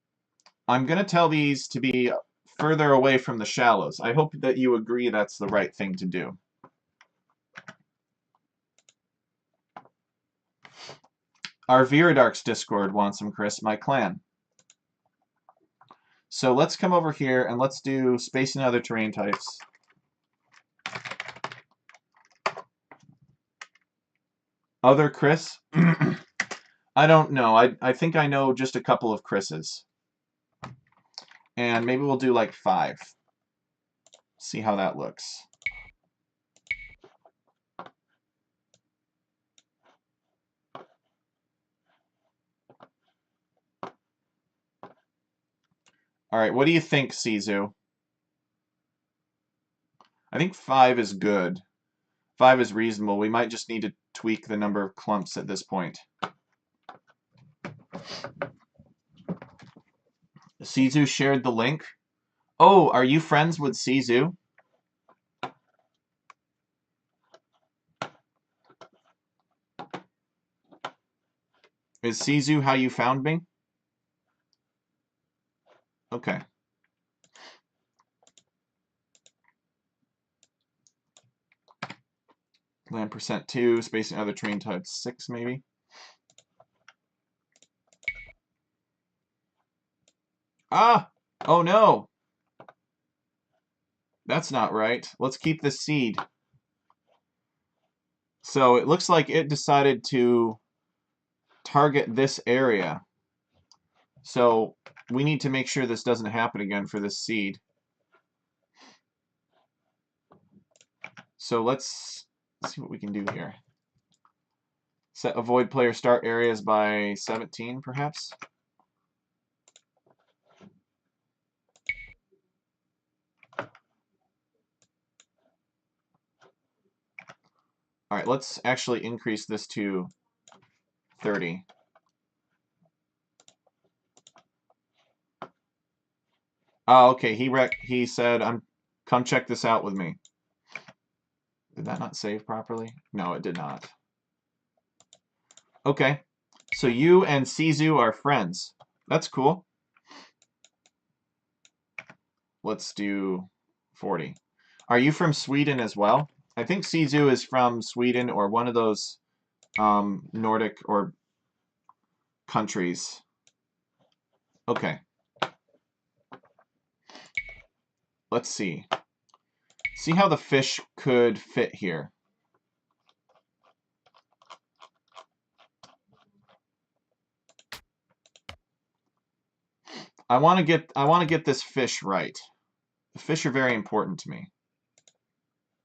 I'm going to tell these to be further away from the shallows. I hope that you agree that's the right thing to do. Our Viridark's Discord wants some, Chris, my clan. So let's come over here and let's do space and other terrain types. Other Chris? I don't know. I think I know just a couple of Chris's. And maybe we'll do like 5. See how that looks. All right, what do you think, Sizu? I think 5 is good. 5 is reasonable. We might just need to tweak the number of clumps at this point. Sizu shared the link. Oh, are you friends with Sizu? Is Sizu how you found me? Okay. Land %2, spacing other train types 6 maybe. Ah! Oh no! That's not right. Let's keep this seed. So it looks like it decided to target this area. So we need to make sure this doesn't happen again for this seed. So let's see what we can do here. Set avoid player start areas by 17, perhaps? All right, let's actually increase this to 30. Oh, okay. He said, come check this out with me." Did that not save properly? No, it did not. Okay. So you and Sizu are friends. That's cool. Let's do 40. Are you from Sweden as well? I think Sizu is from Sweden or one of those Nordic or countries. Okay. Let's see. See how the fish could fit here. I want to get this fish right. The fish are very important to me.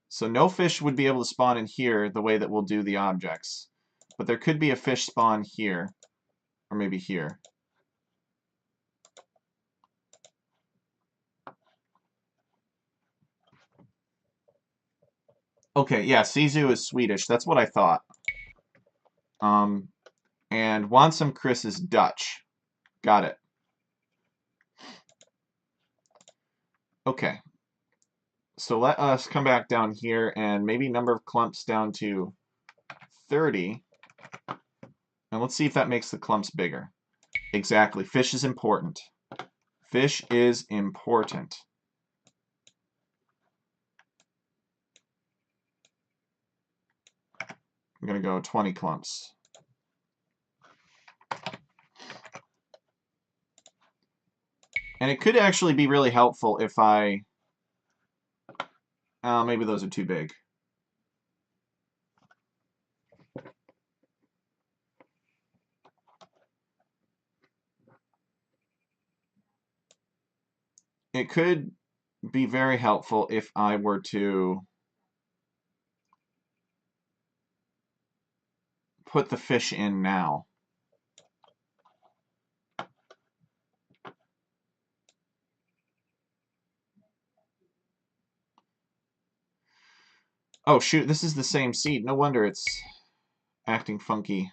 So no fish would be able to spawn in here the way that we'll do the objects. But there could be a fish spawn here, or maybe here. Okay, yeah, Sizu is Swedish. That's what I thought. And Wansum Chris is Dutch. Got it. Okay. So let us come back down here and maybe number of clumps down to 30. And let's see if that makes the clumps bigger. Exactly. Fish is important. Fish is important. I'm going to go 20 clumps. And it could actually be really helpful if I... maybe those are too big. It could be very helpful if I were to put the fish in now. Oh shoot, this is the same seed. No wonder it's acting funky.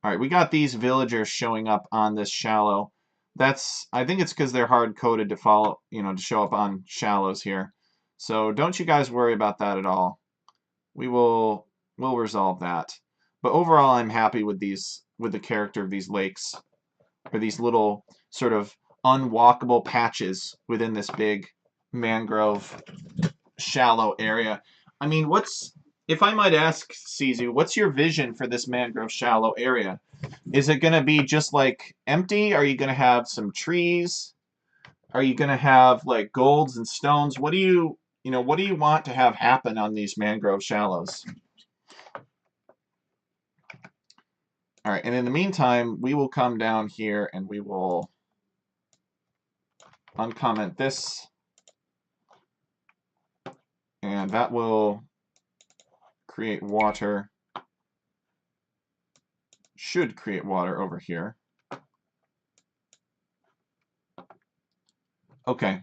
All right, we got these villagers showing up on this shallow. I think it's because they're hard-coded to follow, to show up on shallows here. So don't you guys worry about that at all. We'll resolve that. But overall, I'm happy with the character of these lakes, or these little sort of unwalkable patches within this big mangrove shallow area. I mean, if I might ask, Sizu, what's your vision for this mangrove shallow area? Is it going to be just like empty? Are you going to have some trees? Are you going to have like golds and stones? What do you want to have happen on these mangrove shallows? All right, and in the meantime, we will come down here and we will uncomment this, and that will create water. Should create water over here. Okay.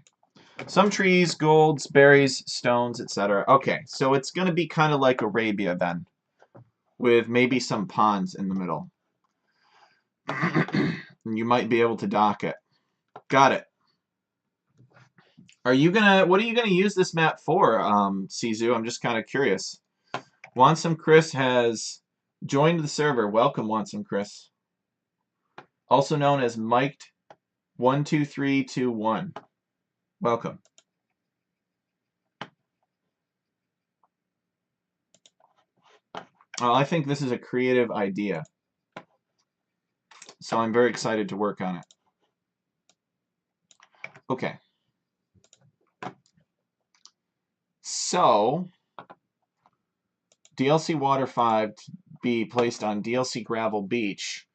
Some trees, golds, berries, stones, etc. Okay, so it's going to be kind of like Arabia then, with maybe some ponds in the middle. You might be able to dock it. Got it. What are you gonna use this map for, Sizu? I'm just kind of curious. Wansome Chris has joined the server. Welcome, Wansome Chris. Also known as Mike12321. Welcome. I think this is a creative idea, so I'm very excited to work on it. Okay. So, DLC Water 5 to be placed on DLC Gravel Beach.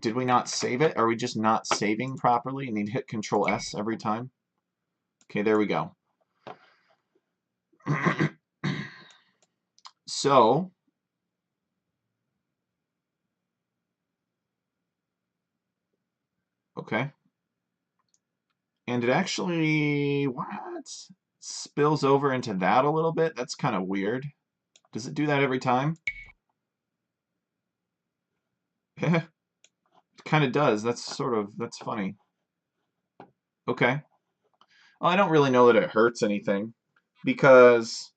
Did we not save it? Are we just not saving properly? You need to hit Control S every time. Okay, there we go. So, okay. And it actually, what? Spills over into that a little bit? That's kind of weird. Does it do that every time? It kind of does. That's funny. Okay. Well, I don't really know that it hurts anything, because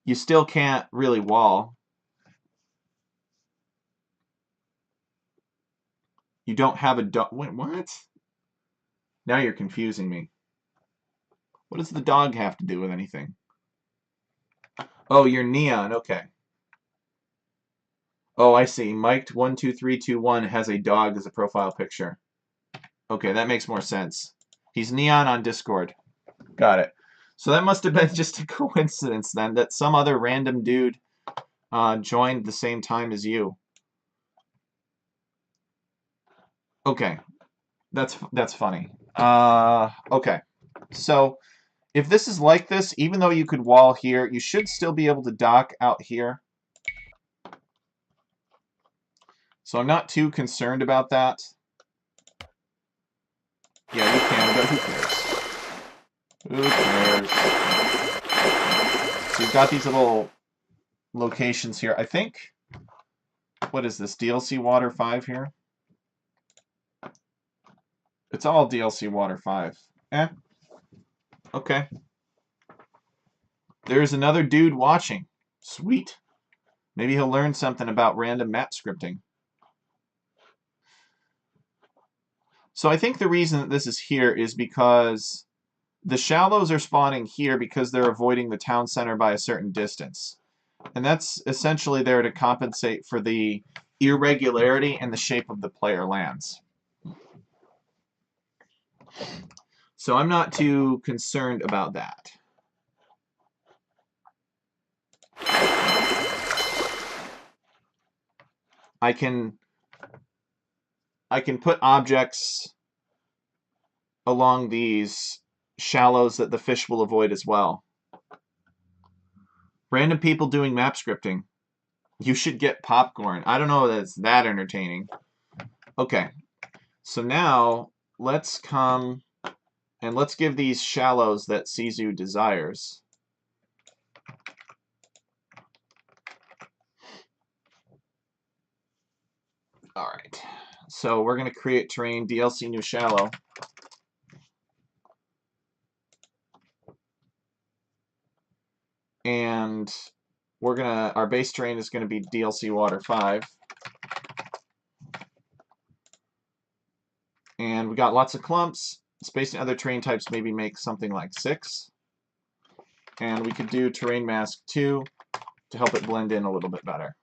you still can't really wall. You don't have a dog. Wait, what? Now you're confusing me. What does the dog have to do with anything? Oh, you're Neon. Okay. Oh, I see. Mike12321 has a dog as a profile picture. Okay, that makes more sense. He's Neon on Discord. Got it. So that must have been just a coincidence then, that some other random dude joined the same time as you. Okay, that's funny. Okay, so if this is like this, even though you could wall here, you should still be able to dock out here. So I'm not too concerned about that. Yeah, you can, but who cares? Who cares? So you've got these little locations here. I think, what is this, DLC Water 5 here? It's all DLC Water 5. Okay. There's another dude watching. Sweet. Maybe he'll learn something about random map scripting. So I think the reason that this is here is because the shallows are spawning here because they're avoiding the town center by a certain distance. And that's essentially there to compensate for the irregularity in the shape of the player lands. So I'm not too concerned about that. I can put objects along these shallows that the fish will avoid as well. Random people doing map scripting. You should get popcorn. I don't know that it's that entertaining. Okay, so now let's come and let's give these shallows that Sizu desires. All right, so we're going to create terrain DLC new shallow. And our base terrain is going to be DLC Water 5. And we got lots of clumps. Spacing other terrain types maybe make something like 6. And we could do terrain mask 2 to help it blend in a little bit better.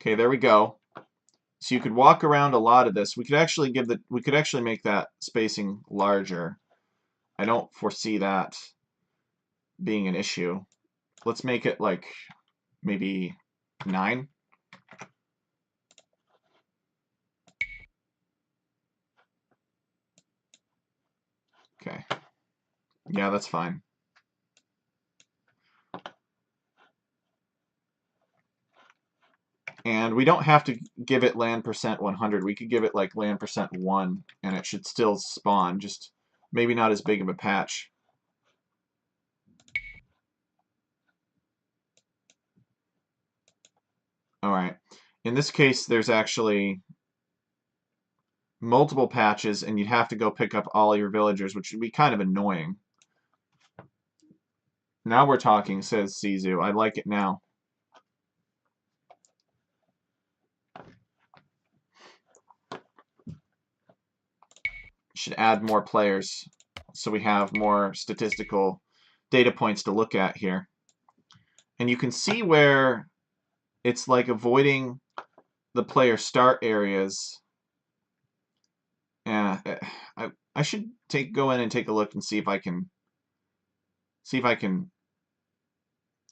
Okay, there we go. So you could walk around a lot of this. We could actually make that spacing larger. I don't foresee that being an issue. Let's make it like maybe 9. Yeah, that's fine. And we don't have to give it land percent 100. We could give it like land percent 1, and it should still spawn, just maybe not as big of a patch. All right. In this case, there's actually multiple patches, and you'd have to go pick up all your villagers, which would be kind of annoying. Now we're talking, says Sizu. I like it now. Should add more players so we have more statistical data points to look at here. And you can see where it's like avoiding the player start areas. Yeah, I should go in and take a look and see if I can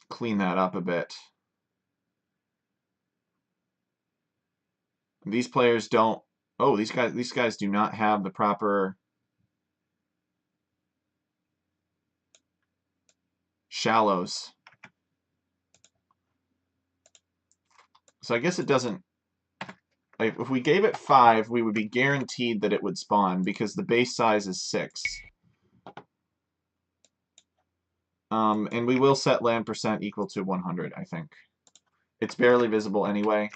clean that up a bit. These players don't. Oh, these guys do not have the proper shallows. So I guess it doesn't. Like, if we gave it 5, we would be guaranteed that it would spawn because the base size is 6. And we will set land percent equal to 100, I think. It's barely visible anyway.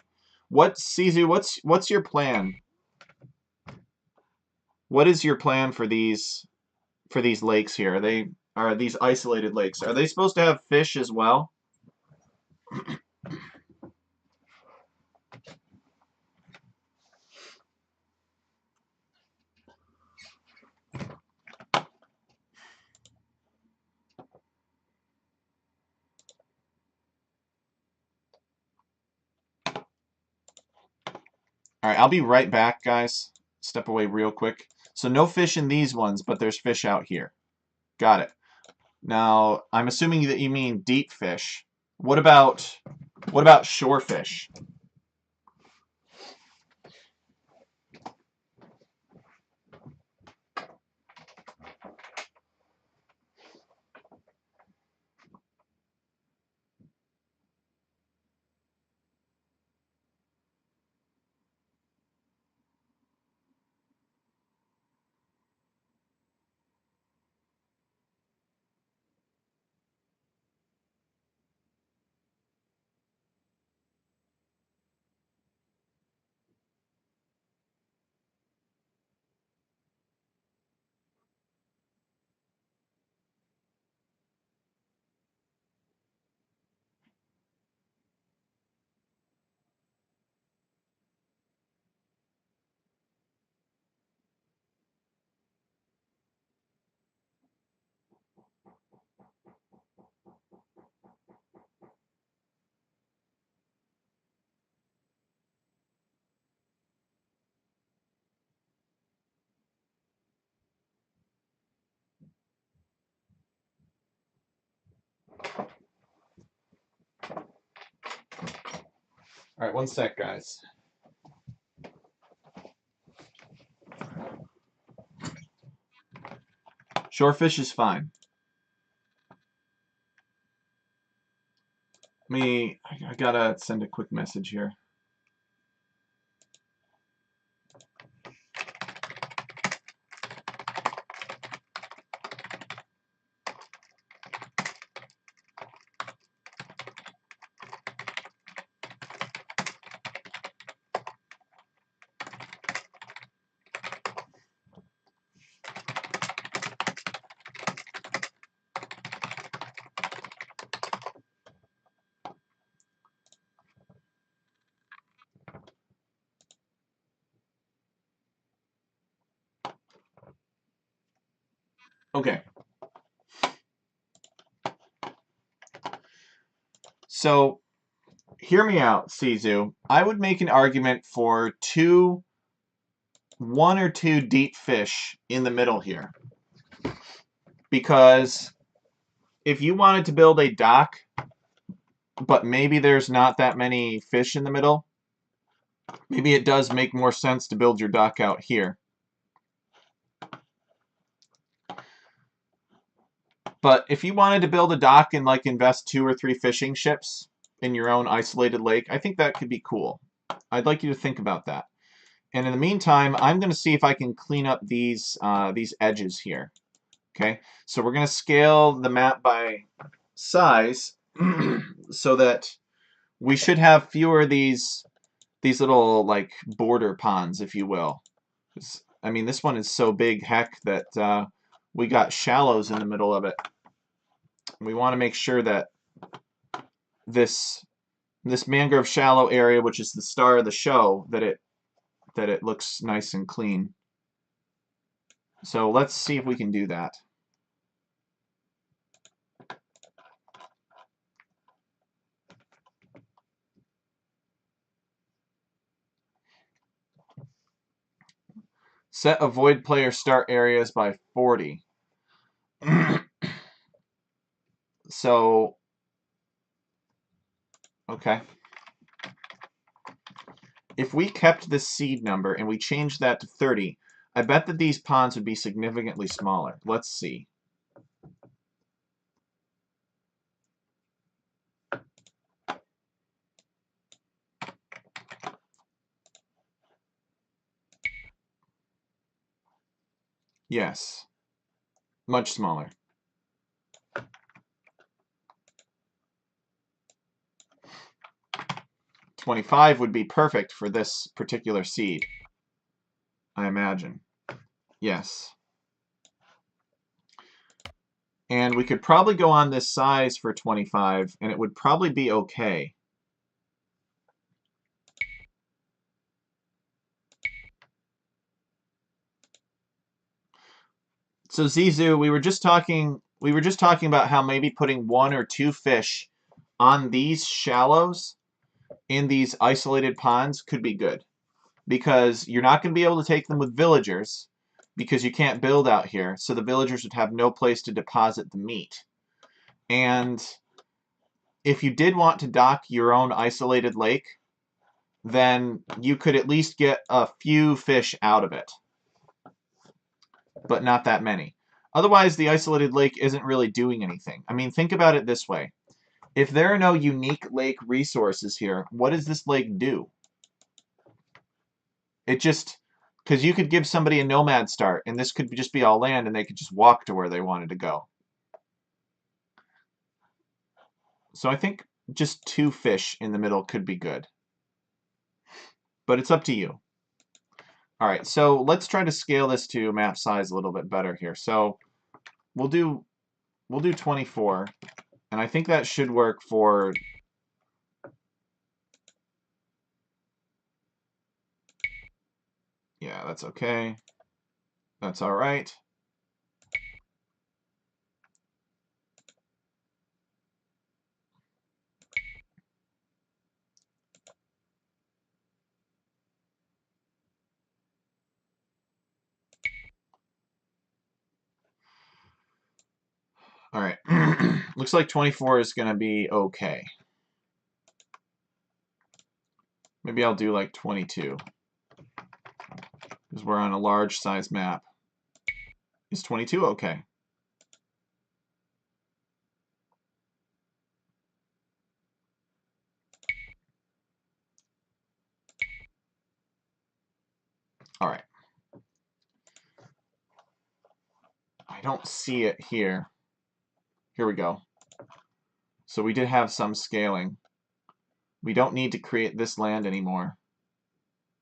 Sizu, what's your plan? What is your plan for these lakes here? Are these isolated lakes? Are they supposed to have fish as well? All right, I'll be right back, guys. Step away real quick. So no fish in these ones, but there's fish out here. Got it. Now, I'm assuming that you mean deep fish. What about shore fish? All right, one sec, guys. Shore fish is fine. I gotta send a quick message here. Okay. So, hear me out, Sizu. I would make an argument for 1 or 2 deep fish in the middle here. Because if you wanted to build a dock, but maybe there's not that many fish in the middle, maybe it does make more sense to build your dock out here. But if you wanted to build a dock and like invest 2 or 3 fishing ships in your own isolated lake, I think that could be cool. I'd like you to think about that. And in the meantime, I'm going to see if I can clean up these edges here. Okay, so we're going to scale the map by size so that we should have fewer of these little like border ponds, if you will. I mean, this one is so big, heck, that we got shallows in the middle of it. We want to make sure that this mangrove shallow area, which is the star of the show, that it looks nice and clean. So let's see if we can do that. Set avoid player start areas by 40. So, okay. If we kept this seed number and we changed that to 30, I bet that these ponds would be significantly smaller. Let's see. Yes, much smaller. $25 would be perfect for this particular seed, I imagine. Yes. And we could probably go on this size for 25, and it would probably be okay. So Zizu, we were just talking about how maybe putting 1 or 2 fish on these shallows in these isolated ponds could be good, because you're not going to be able to take them with villagers because you can't build out here, so the villagers would have no place to deposit the meat. And if you did want to dock your own isolated lake, then you could at least get a few fish out of it, but not that many. Otherwise, the isolated lake isn't really doing anything. I mean, think about it this way. If there are no unique lake resources here, what does this lake do? It just, because you could give somebody a nomad start, and this could just be all land, and they could just walk to where they wanted to go. So I think just 2 fish in the middle could be good. But it's up to you. All right, so let's try to scale this to map size a little bit better here. So we'll do 24, and I think that should work for. Yeah, that's okay. That's all right. All right. Looks like 24 is going to be okay. Maybe I'll do like 22, because we're on a large size map. Is 22 okay? All right. I don't see it here. Here we go. So we did have some scaling. We don't need to create this land anymore,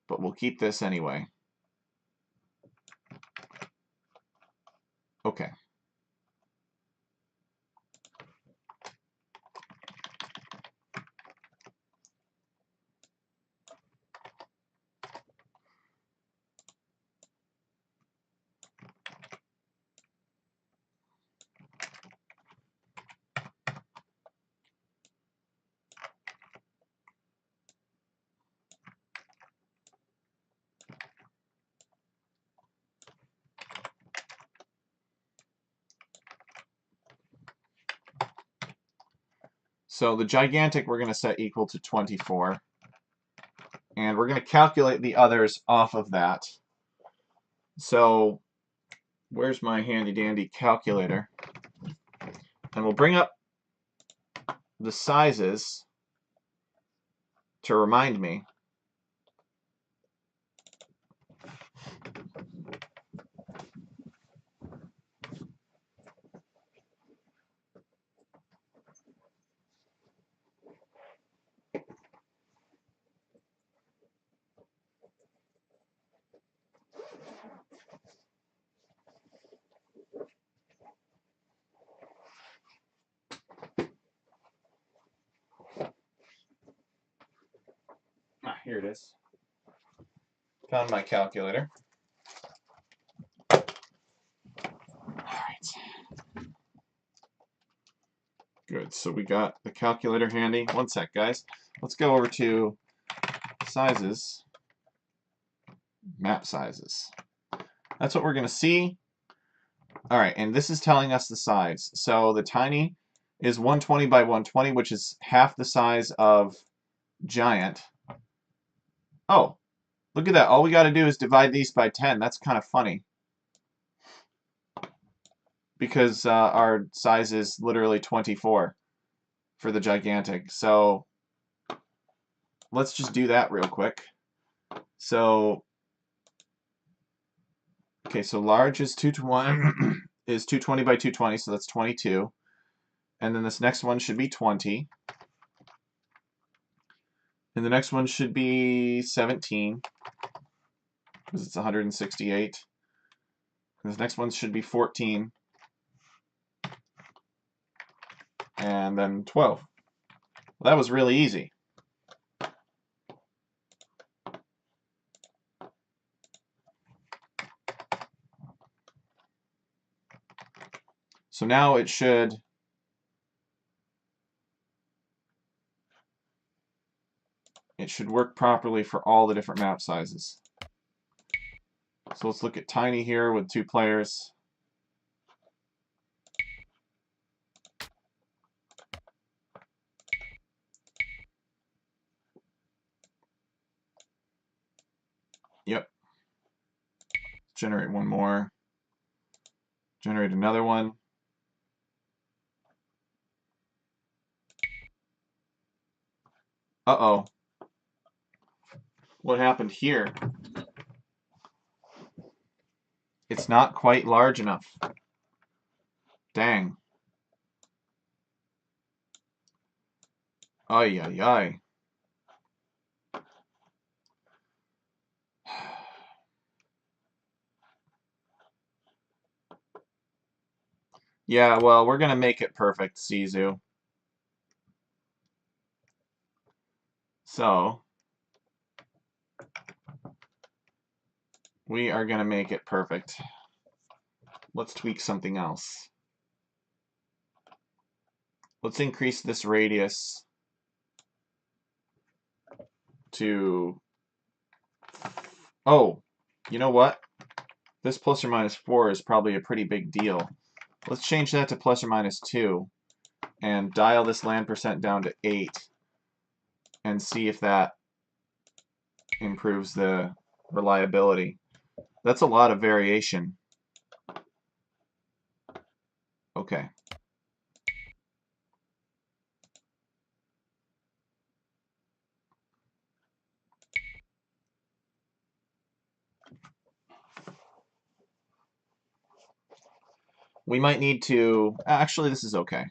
but we'll keep this anyway. Okay. So the gigantic we're going to set equal to 24. And we're going to calculate the others off of that. So where's my handy dandy calculator? And we'll bring up the sizes to remind me. Here it is. Found my calculator. All right. Good. So we got the calculator handy. One sec, guys. Let's go over to sizes, map sizes. That's what we're going to see. All right, and this is telling us the size. So the tiny is 120 by 120, which is half the size of giant. Oh, look at that. All we got to do is divide these by 10. That's kind of funny. Because our size is literally 24 for the gigantic. So let's just do that real quick. So, okay, so large is 220 is 220 by 220, so that's 22. And then this next one should be 20. And the next one should be 17, because it's 168. And this next one should be 14. And then 12. Well, that was really easy. So now it should work properly for all the different map sizes. So let's look at tiny here with 2 players. Yep. Generate one more. Generate another one. Uh-oh. What happened here? It's not quite large enough. Dang. Ay, ay, ay. Yeah, well, we're going to make it perfect, Sizu. So, we are going to make it perfect. Let's tweak something else. Let's increase this radius to... Oh, you know what? This plus or minus 4 is probably a pretty big deal. Let's change that to plus or minus 2 and dial this land percent down to 8 and see if that improves the reliability. That's a lot of variation. Okay. We might need to... Actually, this is okay.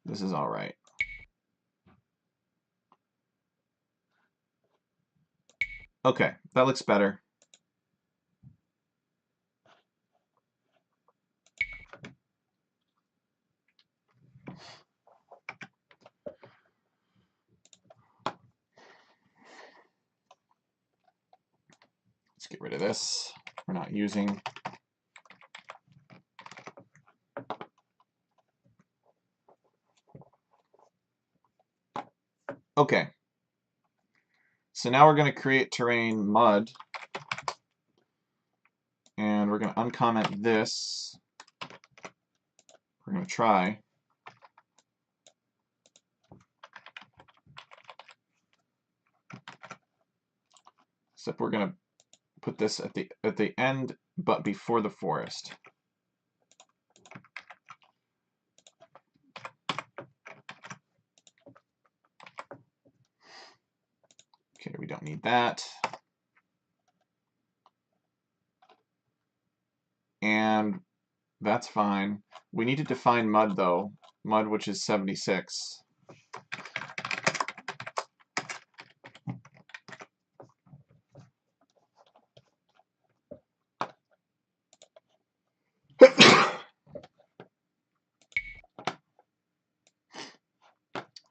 This is all right. Okay, that looks better. Let's get rid of this. We're not using. Okay. So now we're going to create terrain mud. And we're going to uncomment this. We're going to try. Except we're going to put this at the end, but before the forest. Okay, we don't need that. And that's fine. We need to define mud, though. Mud, which is 76.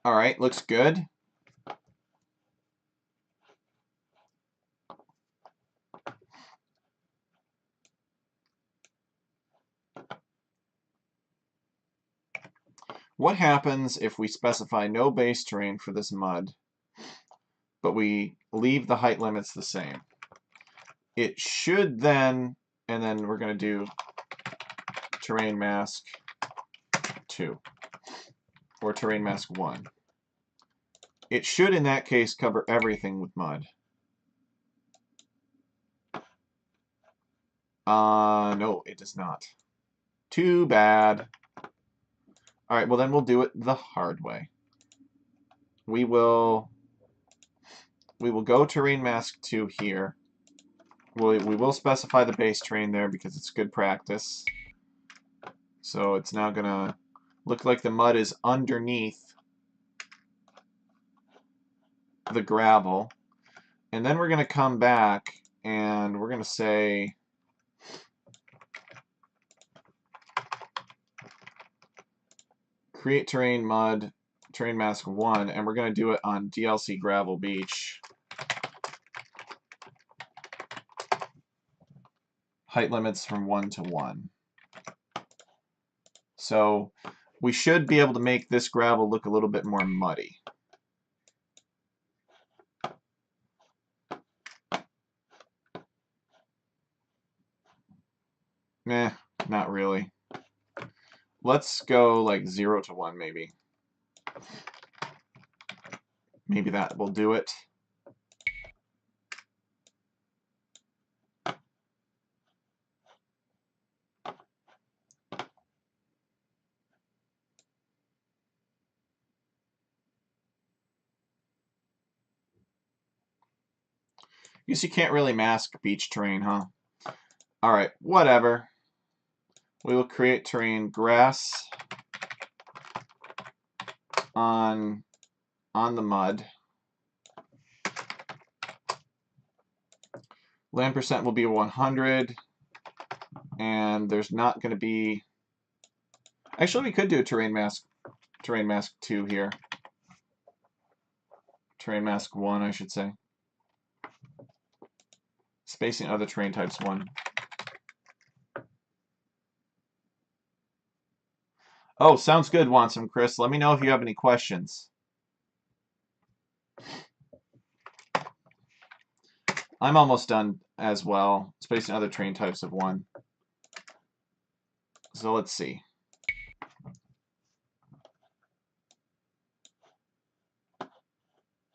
All right, looks good. What happens if we specify no base terrain for this mud, but we leave the height limits the same? It should then, and then we're going to do terrain mask 2, or terrain mask 1. It should, in that case, cover everything with mud. No, it does not. Too bad. All right, well then we'll do it the hard way. We will go terrain mask 2 here. We will specify the base terrain there because it's good practice. So it's now going to look like the mud is underneath the gravel. And then we're going to come back and we're going to say create terrain mud, terrain mask 1, and we're going to do it on DLC Gravel Beach. Height limits from 1 to 1. So we should be able to make this gravel look a little bit more muddy. Meh, not really. Let's go like 0 to 1 maybe. Maybe that will do it. Guess you can't really mask beach terrain, huh? Alright, whatever. We will create terrain grass on the mud. Land percent will be 100, and there's not going to be... Actually, we could do a terrain mask 2 here. Terrain mask 1, I should say. Spacing other terrain types 1. Oh, sounds good, Wansome Chris. Let me know if you have any questions. I'm almost done as well. Spacing other terrain types of 1. So let's see.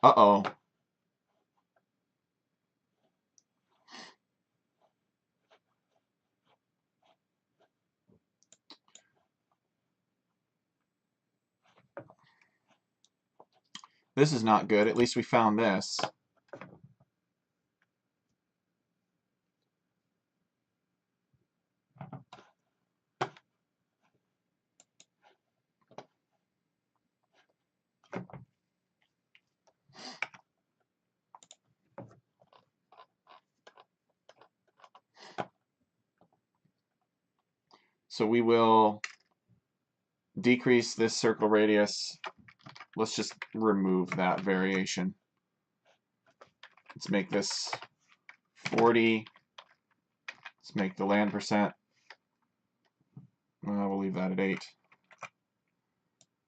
Uh-oh. This is not good. At least we found this. So we will decrease this circle radius. Let's just remove that variation. Let's make this 40. Let's make the land percent. We'll leave that at 8.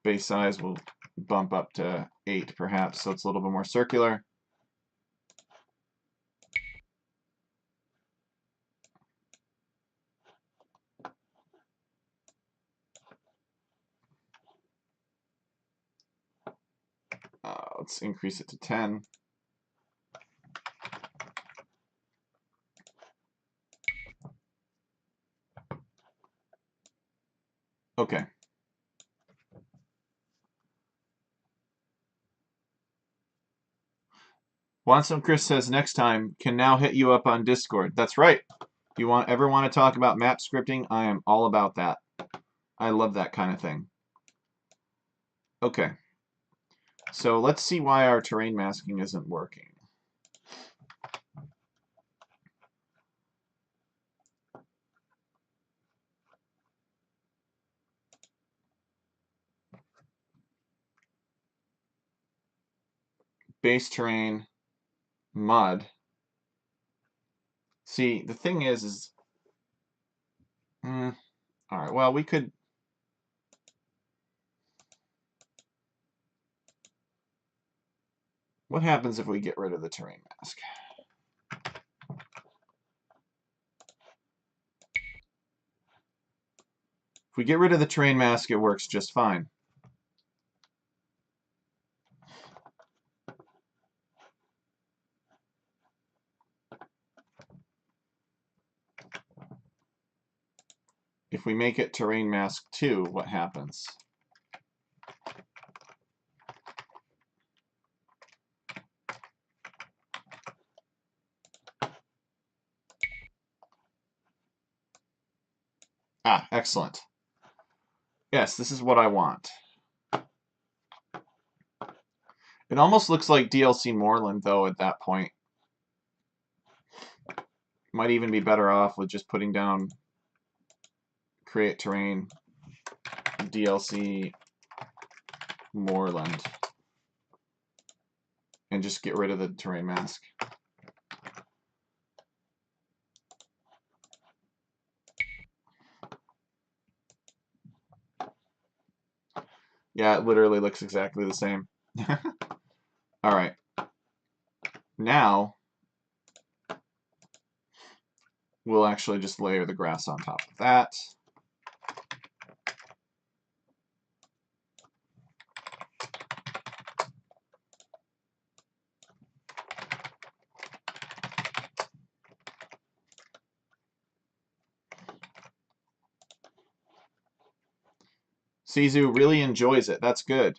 Base size will bump up to 8 perhaps, so it's a little bit more circular. Let's increase it to 10. Okay. Want Some Chris says next time, can now hit you up on Discord. That's right. If you ever want to talk about map scripting, I am all about that. I love that kind of thing. Okay. So let's see why our terrain masking isn't working. Base terrain, mud. See, the thing is all right, well, we could... What happens if we get rid of the terrain mask? If we get rid of the terrain mask, it works just fine. If we make it terrain mask 2, what happens? Ah, excellent. Yes, this is what I want. It almost looks like DLC Moorland, though, at that point. Might even be better off with just putting down create terrain DLC Moorland and just get rid of the terrain mask. Yeah, it literally looks exactly the same. All right. Now, we'll actually just layer the grass on top of that. Sizu really enjoys it. That's good.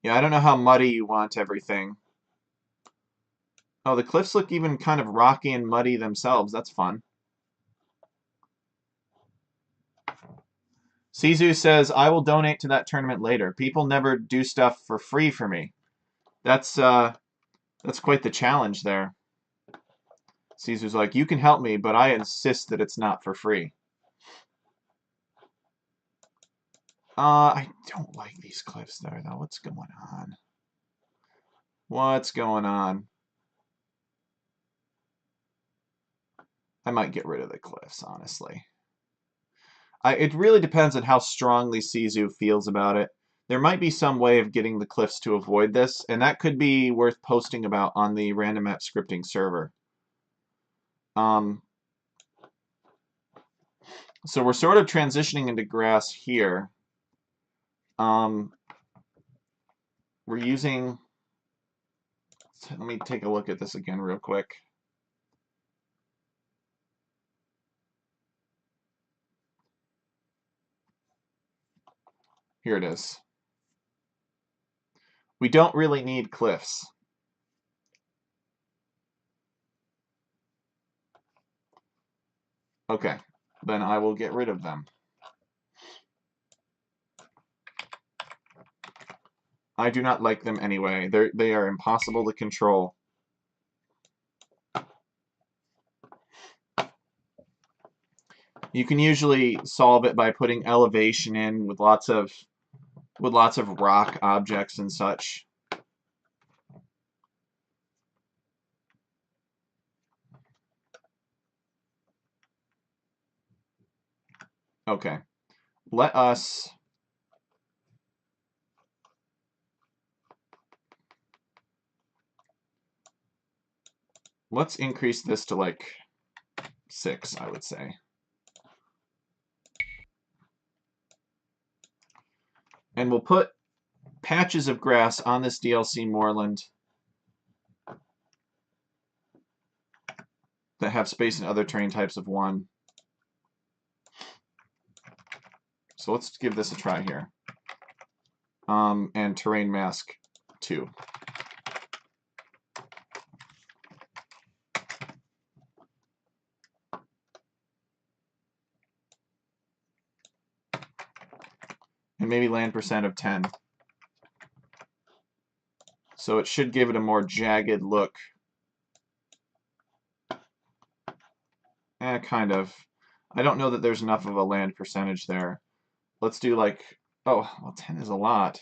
Yeah, I don't know how muddy you want everything. Oh, the cliffs look even kind of rocky and muddy themselves. That's fun. Sizu says, I will donate to that tournament later. People never do stuff for free for me. That's quite the challenge there. Sizu's like, you can help me, but I insist that it's not for free. I don't like these cliffs there, though. What's going on? What's going on? I might get rid of the cliffs, honestly. It really depends on how strongly Sizu feels about it. There might be some way of getting the cliffs to avoid this, and that could be worth posting about on the random map scripting server. So we're sort of transitioning into grass here. We're using... Let me take a look at this again real quick. Here it is. We don't really need cliffs. Okay, then I will get rid of them. I do not like them anyway. They are impossible to control. You can usually solve it by putting elevation in with lots of rock objects and such. Okay. Let's increase this to like 6, I would say. And we'll put patches of grass on this DLC Moorland that have space in other terrain types of 1. So let's give this a try here. And terrain mask 2. And maybe land percent of 10. So it should give it a more jagged look. Kind of. I don't know that there's enough of a land percentage there. Let's do like, oh, well, 10 is a lot.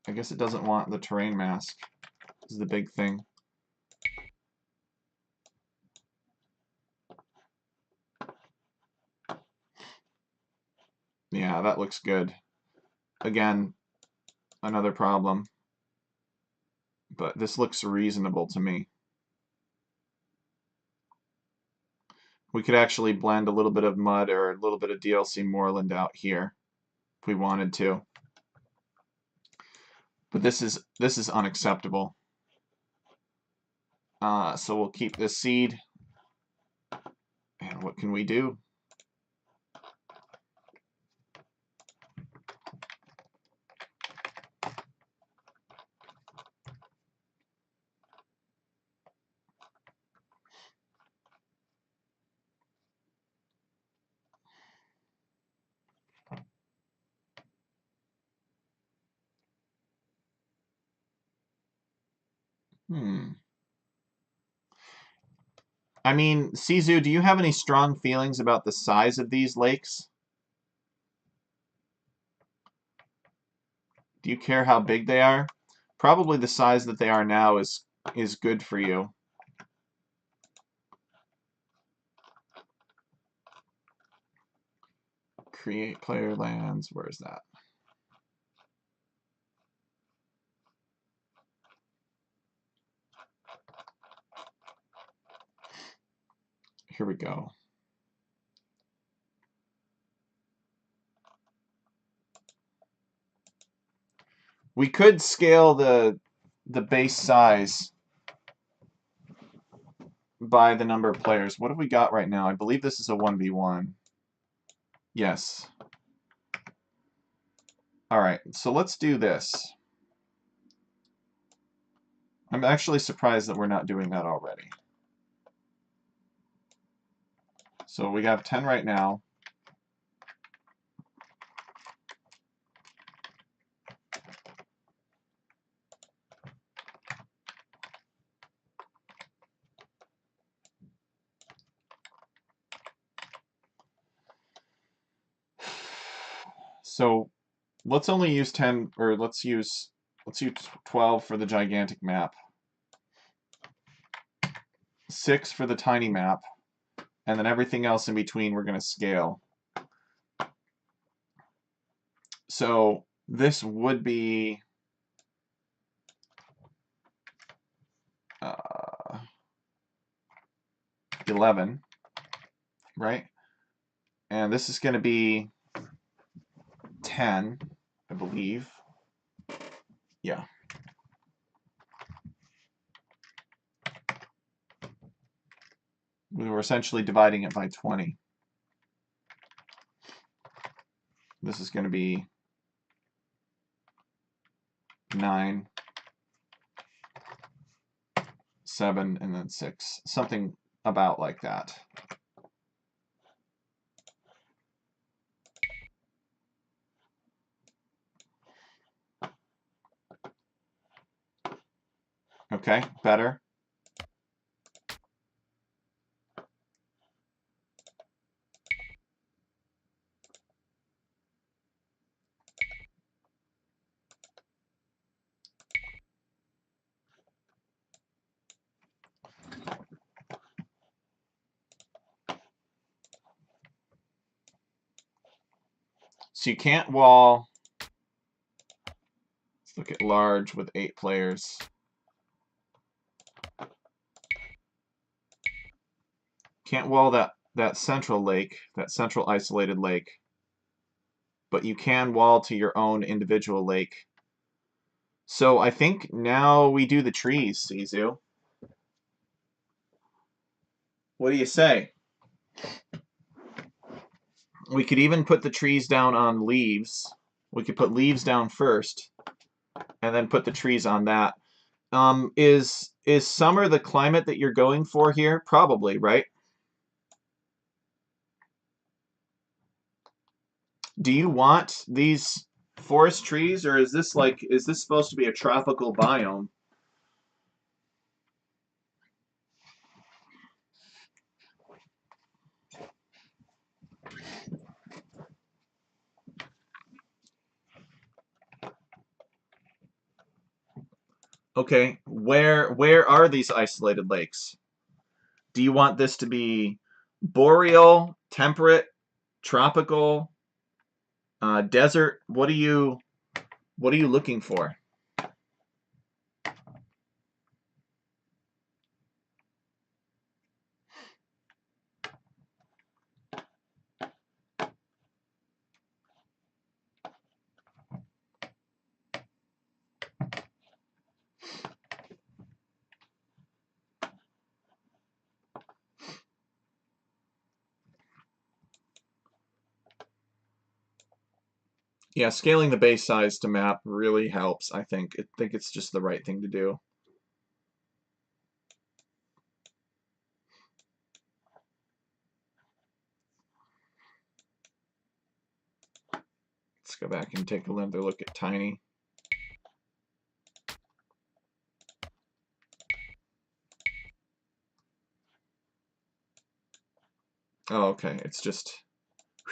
I guess it doesn't want the terrain mask. This is the big thing. Yeah, that looks good. Again, another problem. But this looks reasonable to me. We could actually blend a little bit of mud or a little bit of DLC moorland out here if we wanted to. But this is unacceptable. So we'll keep this seed. And what can we do? I mean, Sizu, do you have any strong feelings about the size of these lakes? Do you care how big they are? Probably the size that they are now is good for you. Create player lands. Where is that? Here we go. We could scale the base size by the number of players. What have we got right now? I believe this is a 1v1. Yes. All right, so let's do this. I'm actually surprised that we're not doing that already. So we have 10 right now. So let's only use 10, or let's use 12 for the gigantic map. 6 for the tiny map, and then everything else in between we're going to scale. So this would be 11, right? And this is going to be 10, I believe. Yeah. We were essentially dividing it by 20. This is going to be 9, 7, and then 6. Something about like that. Okay, better. So you can't wall. Let's look at large with 8 players. Can't wall that central lake, that central isolated lake. But you can wall to your own individual lake. So I think now we do the trees, Sizu. What do you say? We could even put the trees down on leaves. We could put leaves down first, and then put the trees on that. Is summer the climate that you're going for here? Probably, right? Do you want these forest trees, or is this supposed to be a tropical biome? Okay, where are these isolated lakes? Do you want this to be boreal, temperate, tropical, desert? What are you looking for? Yeah, scaling the base size to map really helps, I think. I think it's just the right thing to do. Let's go back and take another look at Tiny. Oh, okay. It's just,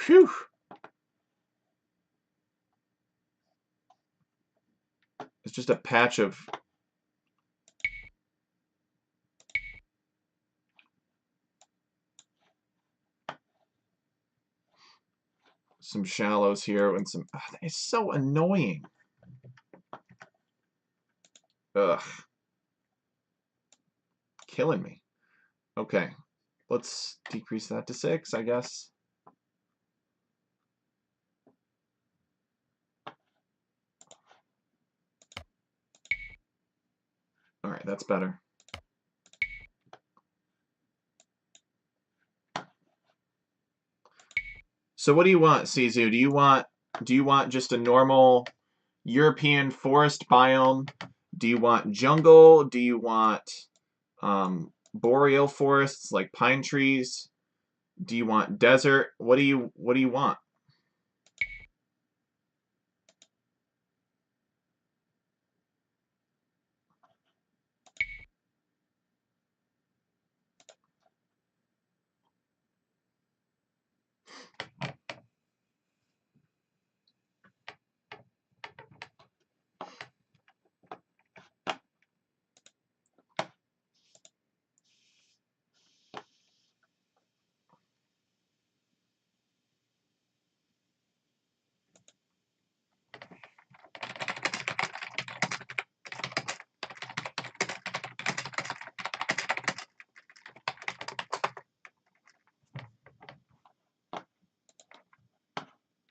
whew. It's just a patch of some shallows here and some. It's so annoying. Ugh, killing me. Okay, let's decrease that to 6, I guess. All right, that's better. So what do you want, Sizu? Do you want just a normal European forest biome? Do you want jungle? Do you want boreal forests like pine trees? Do you want desert? What do you want?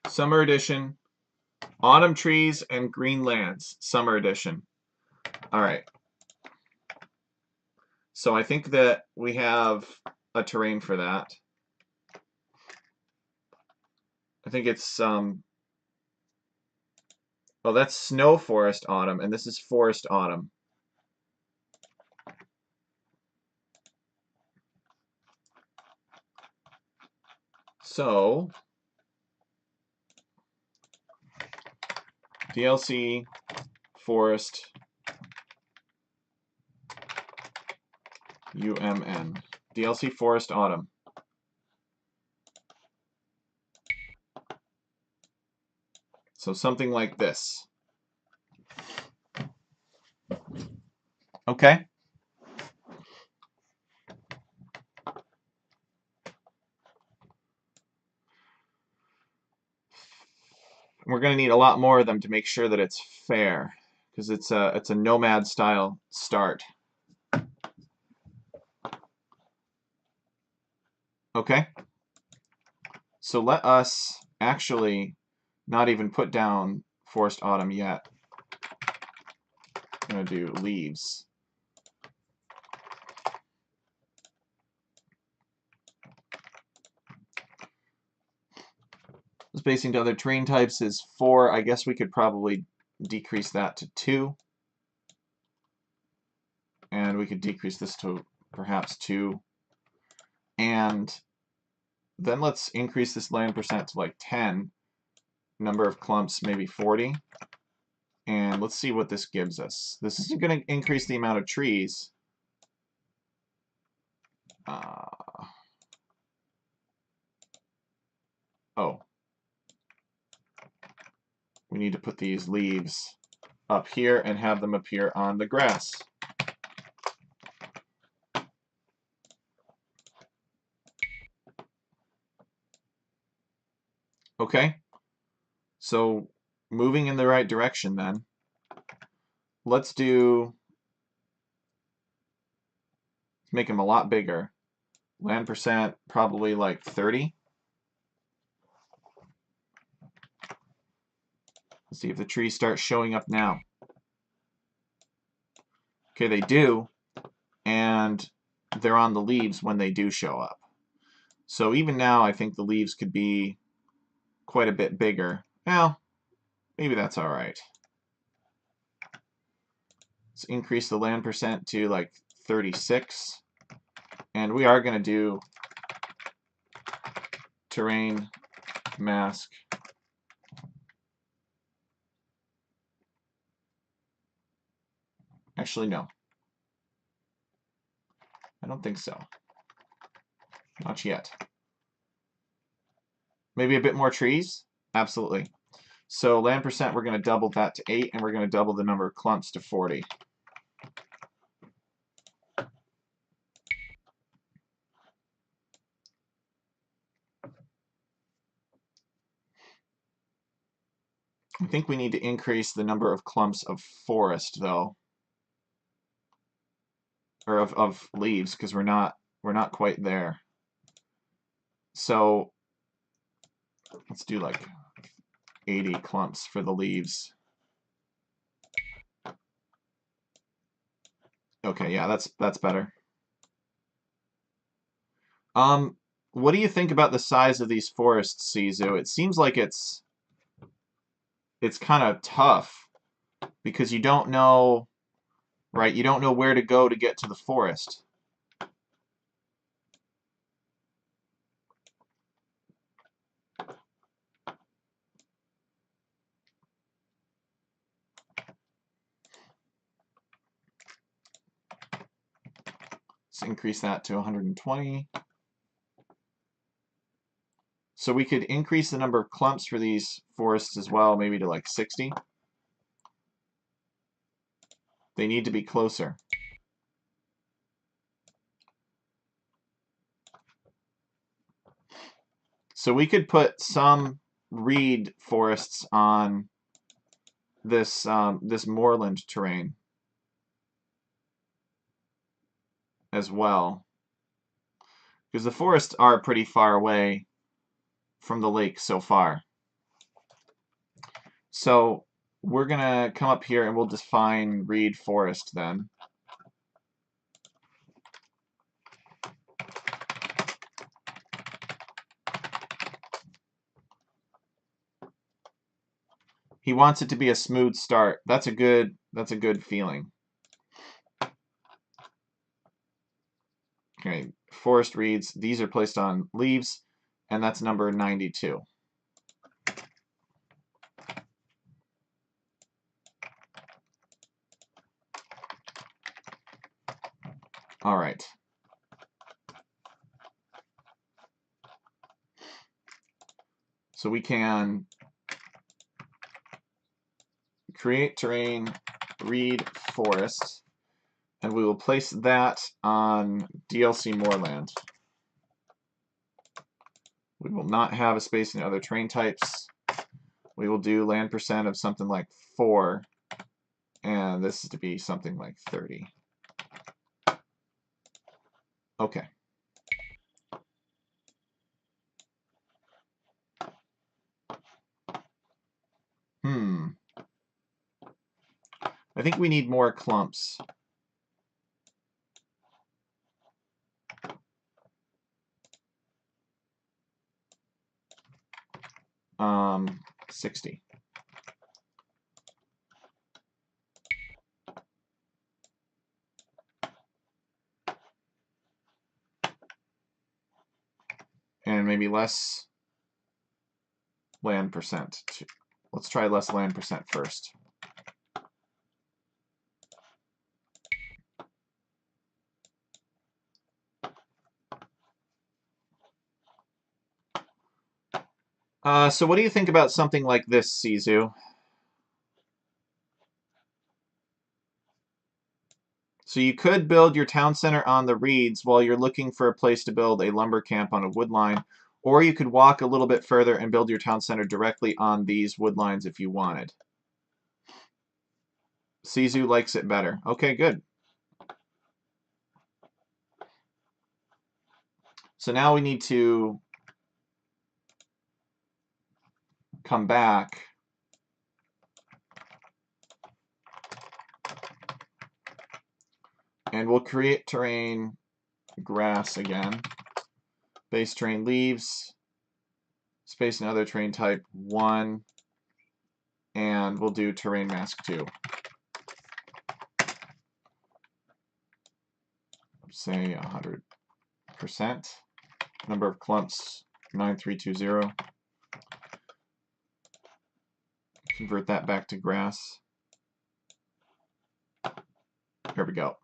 Summer edition, autumn trees and green lands, summer edition. All right. So I think that we have a terrain for that. I think it's oh, that's snow forest autumn, and this is forest autumn. So DLC forest UMN. DLC forest autumn. So something like this. Okay. We're going to need a lot more of them to make sure that it's fair, because it's a nomad style start. Okay. So let us actually not even put down forest autumn yet. I'm going to do leaves. Spacing to other terrain types is 4. I guess we could probably decrease that to 2. And we could decrease this to perhaps 2. And then let's increase this land percent to like 10. Number of clumps, maybe 40. And let's see what this gives us. This isn't going to increase the amount of trees. Oh. We need to put these leaves up here and have them appear on the grass. Okay. So moving in the right direction then. Let's make them a lot bigger. Land percent, probably like 30. Let's see if the trees start showing up now. Okay, they do, and they're on the leaves when they do show up. So even now, I think the leaves could be quite a bit bigger. Well, maybe that's all right. Let's increase the land percent to like 36. And we are going to do terrain mask. Actually, no. I don't think so. Not yet. Maybe a bit more trees? Absolutely. So land percent, we're going to double that to 8, and we're going to double the number of clumps to 40. I think we need to increase the number of clumps of forest, though. Or of leaves, because we're not quite there. So let's do like 80 clumps for the leaves. Okay, yeah, that's better. What do you think about the size of these forests, Sizu? It seems like it's kind of tough because you don't know, right? You don't know where to go to get to the forest. Let's increase that to 120. So we could increase the number of clumps for these forests as well, maybe to like 60. They need to be closer. So we could put some reed forests on this this moorland terrain as well, because the forests are pretty far away from the lake so far. So we're gonna come up here and we'll define reed forest then. He wants it to be a smooth start. That's a good feeling. Okay, forest reeds, these are placed on leaves, and that's number 92. All right. So we can create terrain, reed forest, and we will place that on DLC Moorland. We will not have a space in other terrain types. We will do land percent of something like 4, and this is to be something like 30. Okay. I think we need more clumps. 60. And maybe less land percent. Let's try less land percent first. So what do you think about something like this, Sizu? So you could build your town center on the reeds while you're looking for a place to build a lumber camp on a wood line, or you could walk a little bit further and build your town center directly on these wood lines if you wanted. Sizu likes it better. Okay, good. So now we need to come back and we'll create terrain grass again. Base terrain leaves, space and other terrain type 1, and we'll do terrain mask 2. Say 100%. Number of clumps 9320. Convert that back to grass. There we go.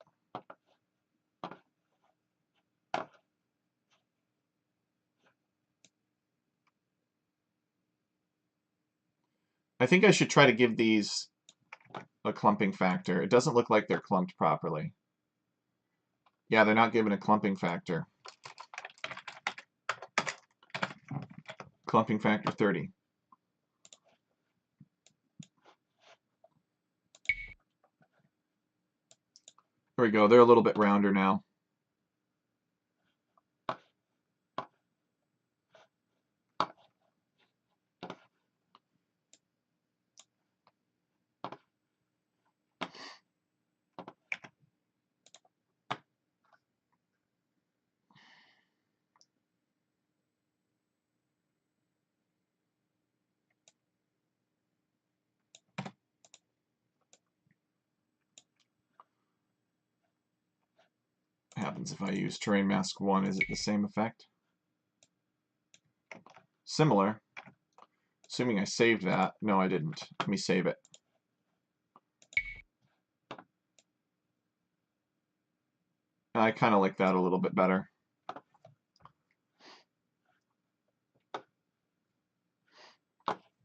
I think I should try to give these a clumping factor. It doesn't look like they're clumped properly. Yeah, they're not given a clumping factor. Clumping factor 30. There we go. They're a little bit rounder now. What happens if I use terrain mask 1? Is it the same effect? Similar. Assuming I saved that. No, I didn't. Let me save it. I kind of like that a little bit better.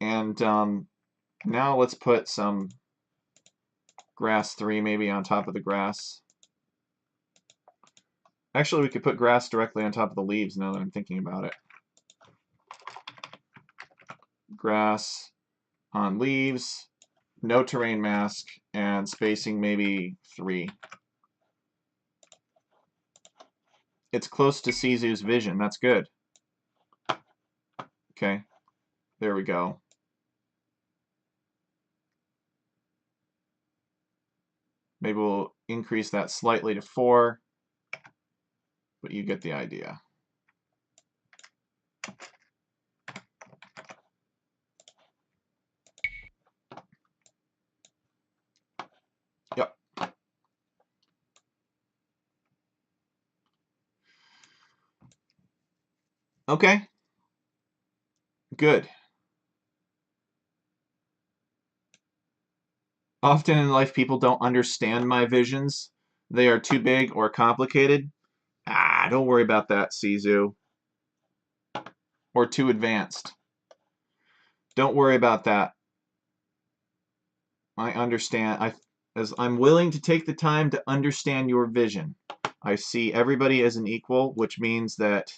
And now let's put some grass 3 maybe on top of the grass. Actually, we could put grass directly on top of the leaves now that I'm thinking about it. Grass on leaves, no terrain mask, and spacing maybe 3. It's close to Sizu's vision. That's good. Okay, there we go. Maybe we'll increase that slightly to 4, but you get the idea. Yep. Okay. Good. Often in life, people don't understand my visions. They are too big or complicated. Don't worry about that, Sizu. Or too advanced. Don't worry about that. I understand. As I'm willing to take the time to understand your vision. I see everybody as an equal, which means that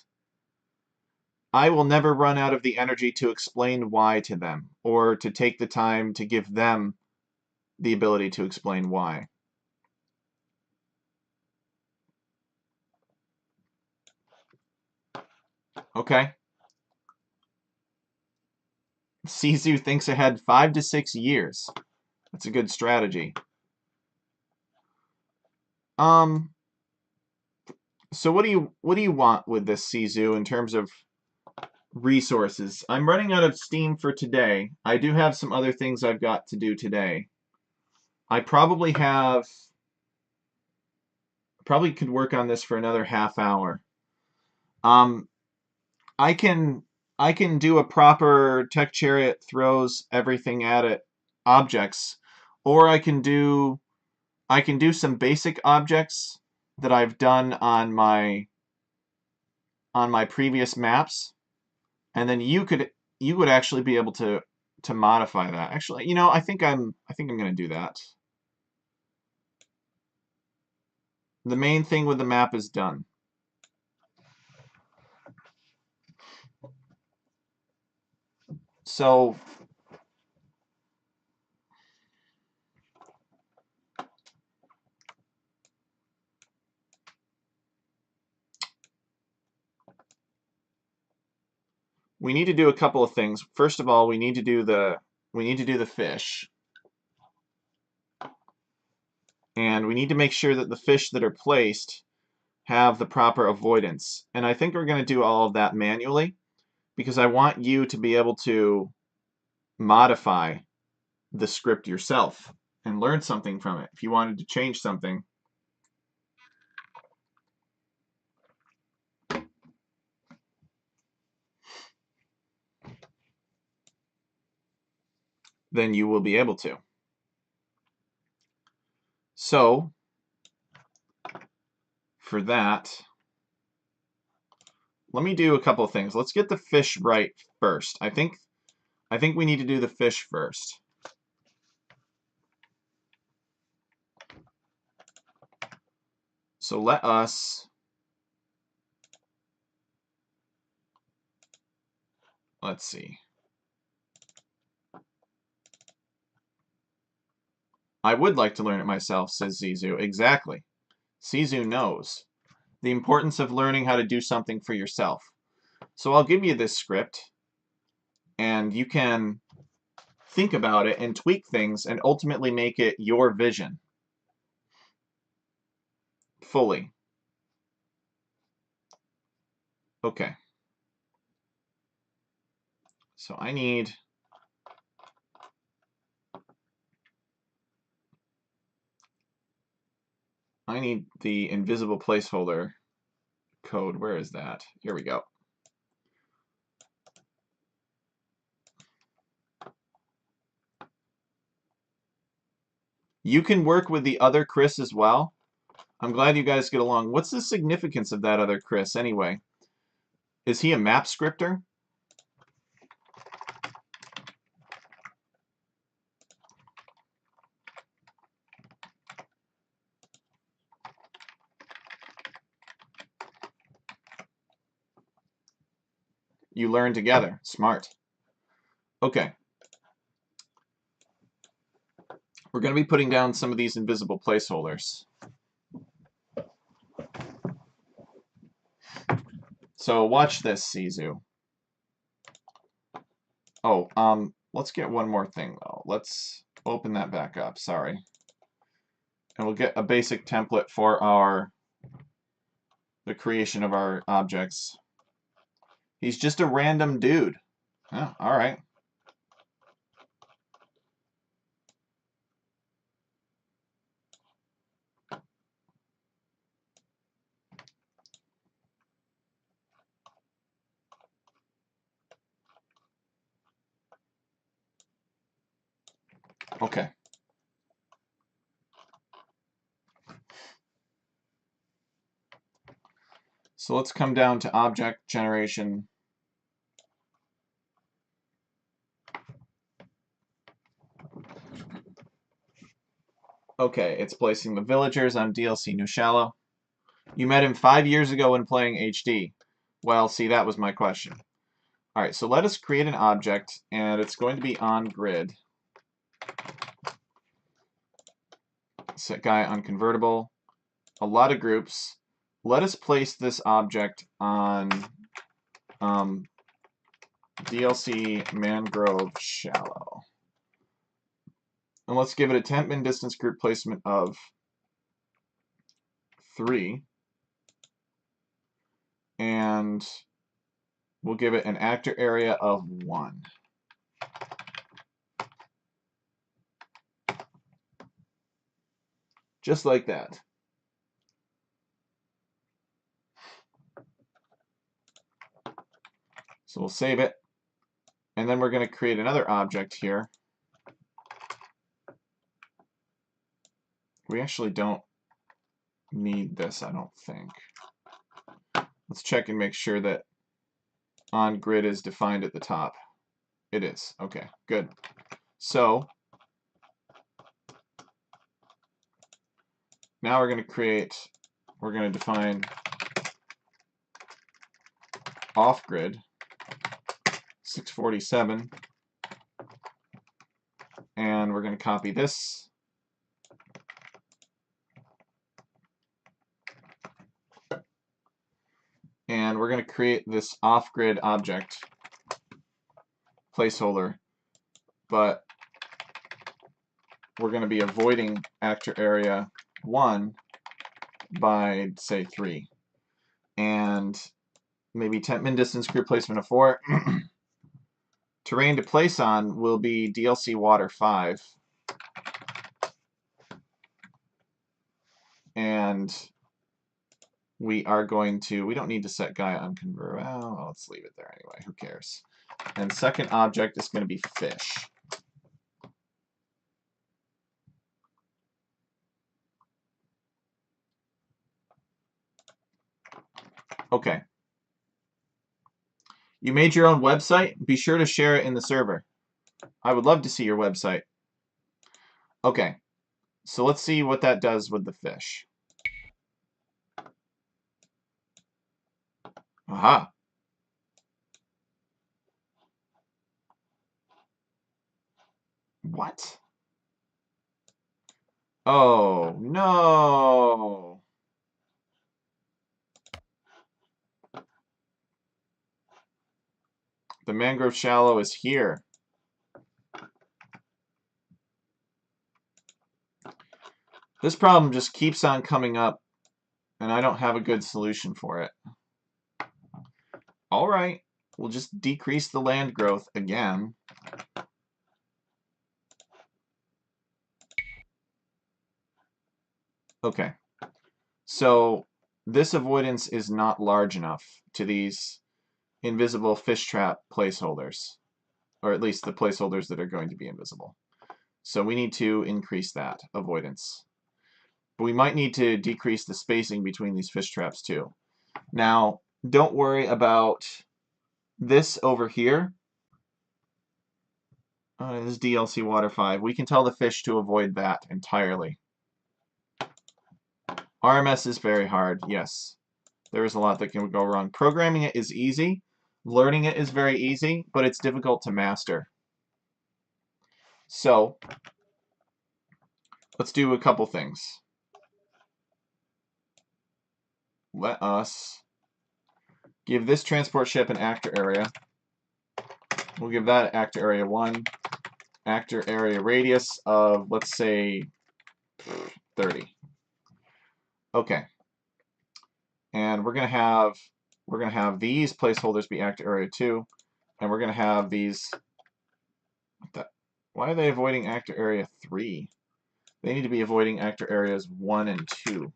I will never run out of the energy to explain why to them, or to take the time to give them the ability to explain why. Okay? Sizu thinks ahead 5 to 6 years. That's a good strategy. So what do you want with this, Sizu, in terms of resources. I'm running out of steam for today. I do have some other things I've got to do today. I probably could work on this for another half hour. Um, I can do a proper tech chariot throws everything at it objects, or I can do some basic objects that I've done on my previous maps, and then you would actually be able to modify that. Actually, you know, I think I'm going to do that. The main thing with the map is done. So we need to do a couple of things. First of all, we need to do the fish. And we need to make sure that the fish that are placed have the proper avoidance. And I think we're going to do all of that manually because I want you to be able to modify the script yourself and learn something from it. If you wanted to change something, then you will be able to. So, for that, let me do a couple of things. Let's get the fish right first. I think we need to do the fish first. So let's see. I would like to learn it myself, says Zizu. Exactly. Zizu knows the importance of learning how to do something for yourself. So I'll give you this script, and you can think about it and tweak things and ultimately make it your vision fully. Okay. So I need the invisible placeholder code. Where is that? Here we go. You can work with the other Chris as well. I'm glad you guys get along. What's the significance of that other Chris anyway? Is he a map scripter? You learn together. Smart. Okay. We're going to be putting down some of these invisible placeholders. So watch this, Zizu. Oh, let's get one more thing, though. Let's open that back up. Sorry. And we'll get a basic template for the creation of our objects. He's just a random dude. Oh, all right. Okay. So let's come down to object generation. Okay, it's placing the villagers on DLC New Shallow. You met him 5 years ago when playing HD. Well, see, that was my question. All right, so let us create an object, and it's going to be on grid. Set guy on convertible. A lot of groups. Let us place this object on DLC Mangrove Shallow. And let's give it a temp and distance group placement of 3. And We'll give it an actor area of 1. Just like that. So we'll save it. And then we're going to create another object here. We actually don't need this, I don't think. Let's check and make sure that onGrid is defined at the top. It is. Okay, good. So now we're going to define off-grid 647, and we're going to copy this. And we're going to create this off-grid object placeholder, but we're going to be avoiding actor area 1 by, say, 3. And maybe temp min distance group placement of 4. Terrain to place on will be DLC water 5. And we don't need to set Gaia unconvert. Well, let's leave it there anyway. Who cares? And second object is going to be fish. Okay. You made your own website? Be sure to share it in the server. I would love to see your website. Okay. So let's see what that does with the fish. Aha. What? Oh, no. The mangrove shallow is here. This problem just keeps on coming up, and I don't have a good solution for it. All right, we'll just decrease the land growth again. Okay, so this avoidance is not large enough to these invisible fish trap placeholders, or at least the placeholders that are going to be invisible. So we need to increase that avoidance. But we might need to decrease the spacing between these fish traps too. Now, don't worry about this over here. This is DLC Water 5. We can tell the fish to avoid that entirely. RMS is very hard, yes. There is a lot that can go wrong. Programming it is easy. Learning it is very easy, but it's difficult to master. So, let's do a couple things. Let us give this transport ship an actor area. We'll give that actor area 1. Actor area radius of, let's say, 30. Okay. And we're gonna have these placeholders be actor area 2, and we're gonna have these. Why are they avoiding actor area 3? They need to be avoiding actor areas 1 and 2.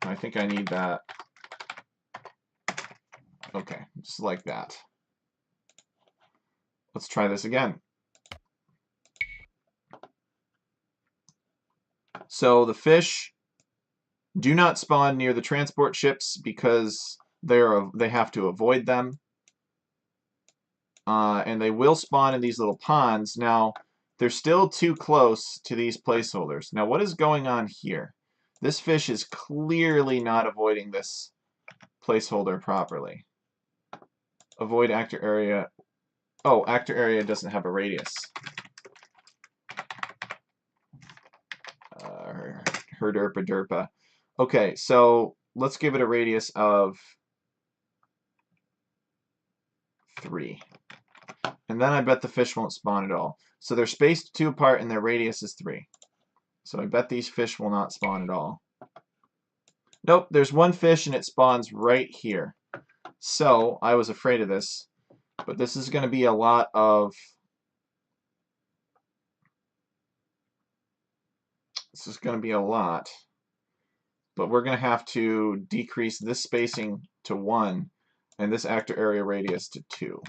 I think I need that. Okay, just like that. Let's try this again. So the fish do not spawn near the transport ships because they have to avoid them. And they will spawn in these little ponds. Now, they're still too close to these placeholders. Now, what is going on here? This fish is clearly not avoiding this placeholder properly. Avoid actor area. Oh, actor area doesn't have a radius. Herderpa derpa. Okay, so let's give it a radius of 3. And then I bet the fish won't spawn at all. So they're spaced 2 apart and their radius is 3. So I bet these fish will not spawn at all. Nope, there's one fish and it spawns right here. So I was afraid of this, but this is going to be a lot of but we're going to have to decrease this spacing to 1 and this actor area radius to 2.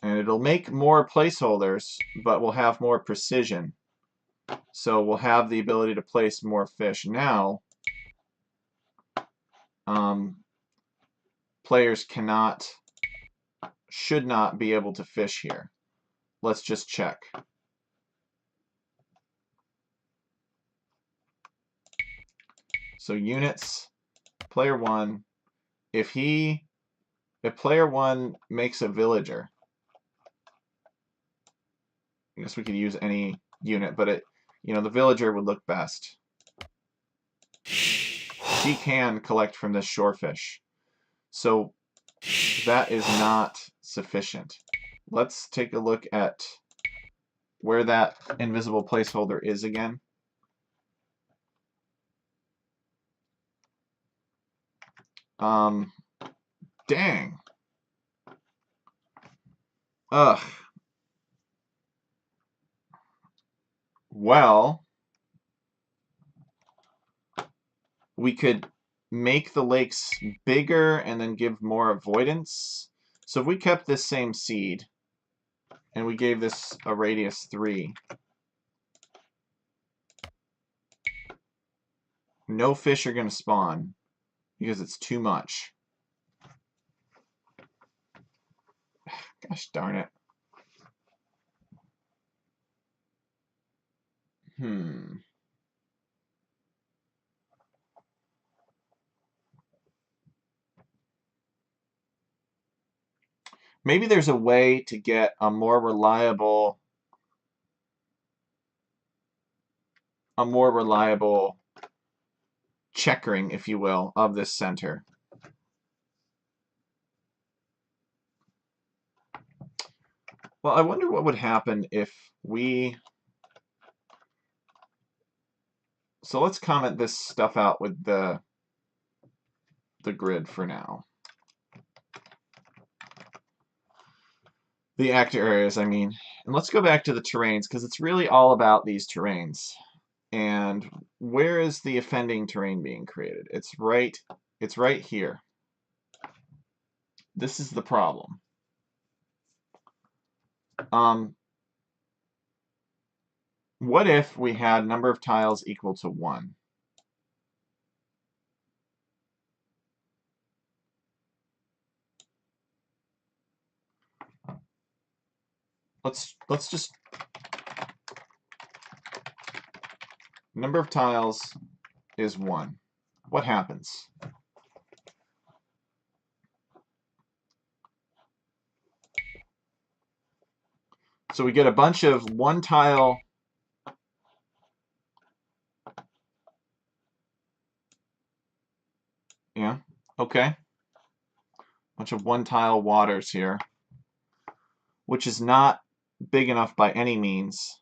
And it'll make more placeholders, but we'll have more precision. So we'll have the ability to place more fish. Now, players should not be able to fish here. Let's just check. So units, player 1, if player 1 makes a villager, I guess we could use any unit, but the villager would look best. He can collect from this shorefish. So that is not sufficient. Let's take a look at where that invisible placeholder is again. Dang. Ugh. Well, we could make the lakes bigger and then give more avoidance. So if we kept this same seed and we gave this a radius 3, no fish are going to spawn because it's too much. Gosh darn it. Maybe there's a way to get a more reliable checkering, if you will, of this center. Well, I wonder what would happen if we... So let's comment this stuff out with the grid for now. The actor areas, I mean. And let's go back to the terrains, because it's really all about these terrains. And where is the offending terrain being created? It's right here. This is the problem. What if we had number of tiles equal to 1? Let's just... Number of tiles is 1. What happens? So we get a bunch of 1-tile... Yeah, okay. Bunch of 1-tile waters here, which is not big enough by any means.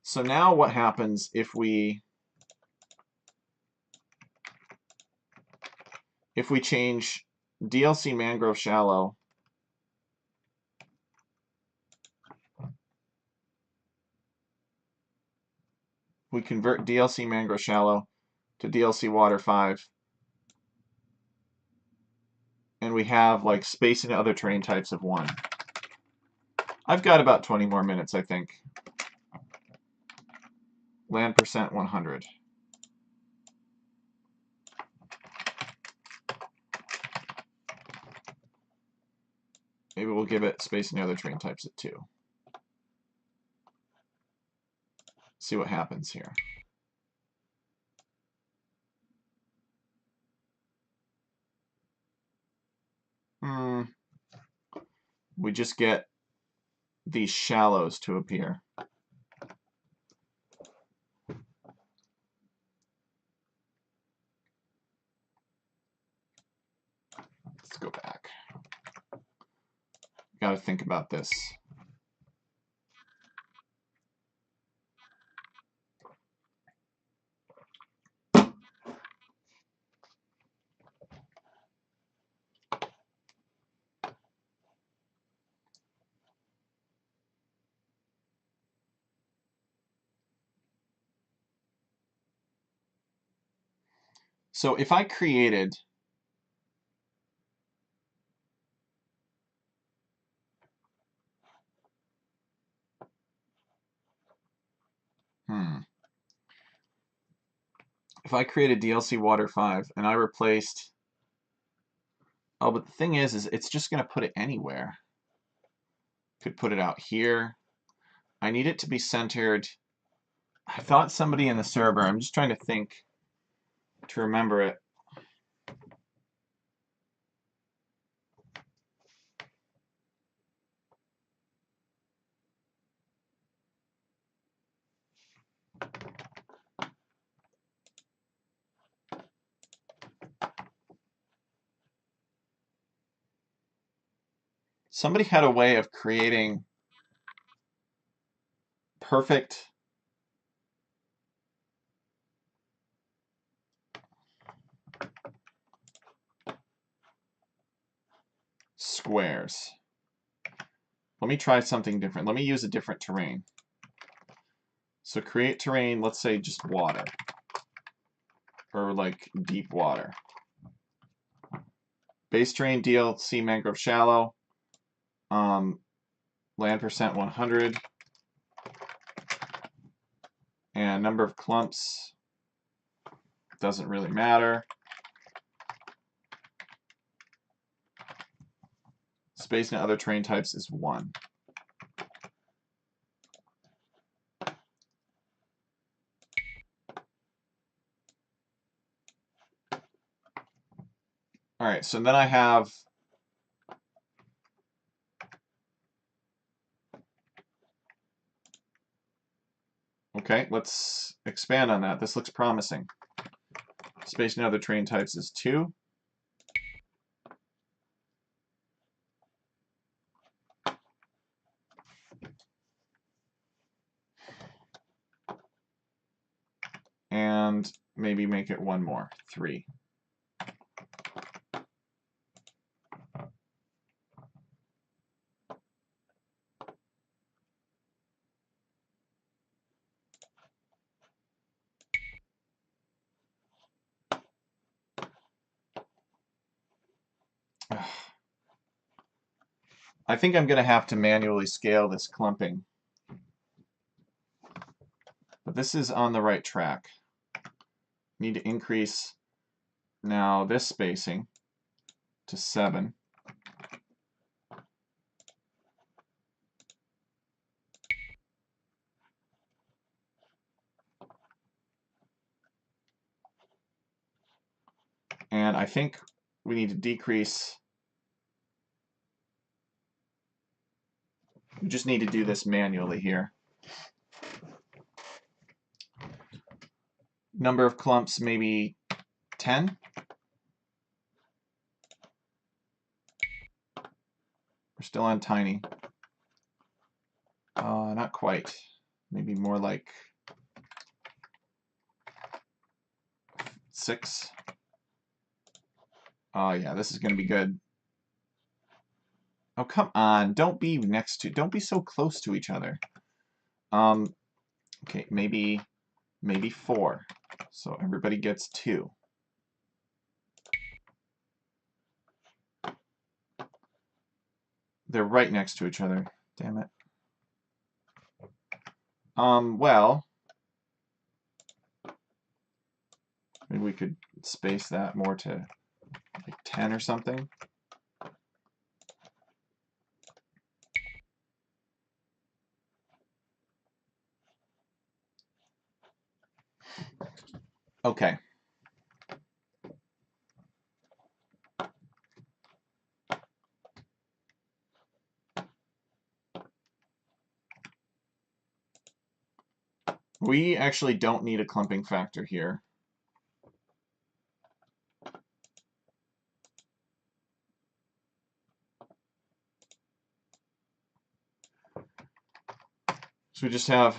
So now what happens if we change DLC Mangrove Shallow we convert DLC Mangrove Shallow to DLC Water 5, and we have like space and other terrain types of 1. I've got about 20 more minutes, I think. Land percent 100. Maybe we'll give it space and other terrain types at 2. See what happens here. We just get these shallows to appear. Let's go back. Got to think about this. So if I created if I created DLC Water 5 and I replaced, oh, but the thing is it's just going to put it anywhere. Could put it out here. I need it to be centered. I thought somebody in the server, I'm just trying to think to remember it. Somebody had a way of creating perfect squares. Let me try something different. Let me use a different terrain. So create terrain, let's say just water. Or like deep water. Base terrain DLC mangrove shallow. Land percent 100. And number of clumps doesn't really matter. Space and other terrain types is 1. All right, so then I have okay, let's expand on that. This looks promising. Space and other terrain types is 2. And maybe make it 1 more, 3. I think I'm going to have to manually scale this clumping. But this is on the right track. Need to increase now this spacing to 7. And I think we need to decrease. We just need to do this manually here. Number of clumps, maybe 10. We're still on tiny. Not quite. Maybe more like 6. Oh yeah, this is going to be good. Oh, come on. Don't be so close to each other. Okay, maybe 4. So everybody gets 2. They're right next to each other. Damn it. Well, maybe we could space that more to like 10 or something. Okay. We actually don't need a clumping factor here. So we just have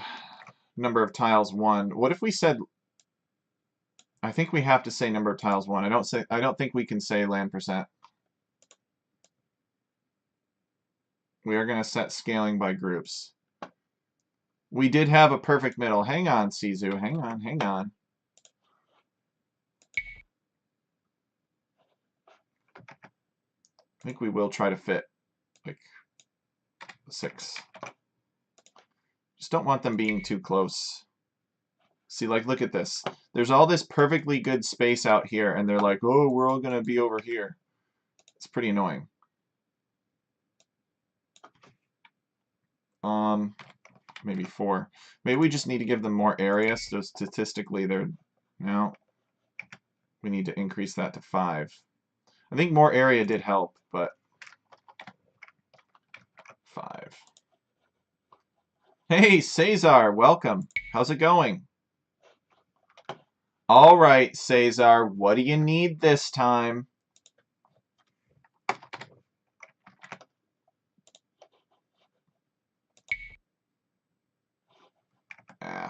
number of tiles 1. What if we said, I think we have to say number of tiles 1. I don't think we can say land percent. We are going to set scaling by groups. We did have a perfect middle. Hang on, Sizu. Hang on, hang on. I think we will try to fit like 6. Just don't want them being too close. See, like, look at this. There's all this perfectly good space out here, and they're like, oh, we're all going to be over here. It's pretty annoying. Maybe 4. Maybe we just need to give them more area, so statistically they're... No. We need to increase that to 5. I think more area did help, but... 5. Hey, Cesar, welcome. How's it going? All right, Cesar, what do you need this time?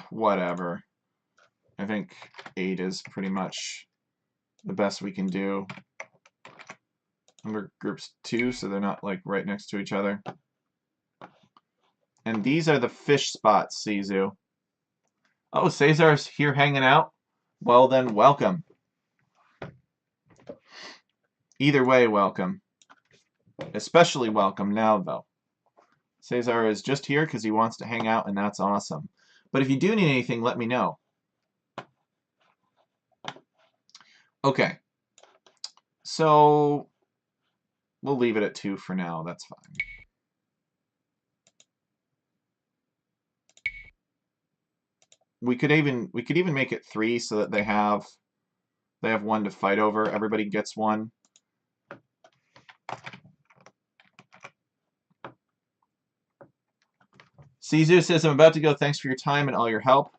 Whatever. I think 8 is pretty much the best we can do. Number groups 2, so they're not like right next to each other. And these are the fish spots, Sizu. Oh, Cesar's here hanging out? Well then, welcome. Either way, welcome. Especially welcome now, though. Cesar is just here because he wants to hang out, and that's awesome. But if you do need anything, let me know. Okay. So we'll leave it at 2 for now. That's fine. We could even make it 3 so that they have 1 to fight over. Everybody gets 1. Sizu says, I'm about to go. Thanks for your time and all your help.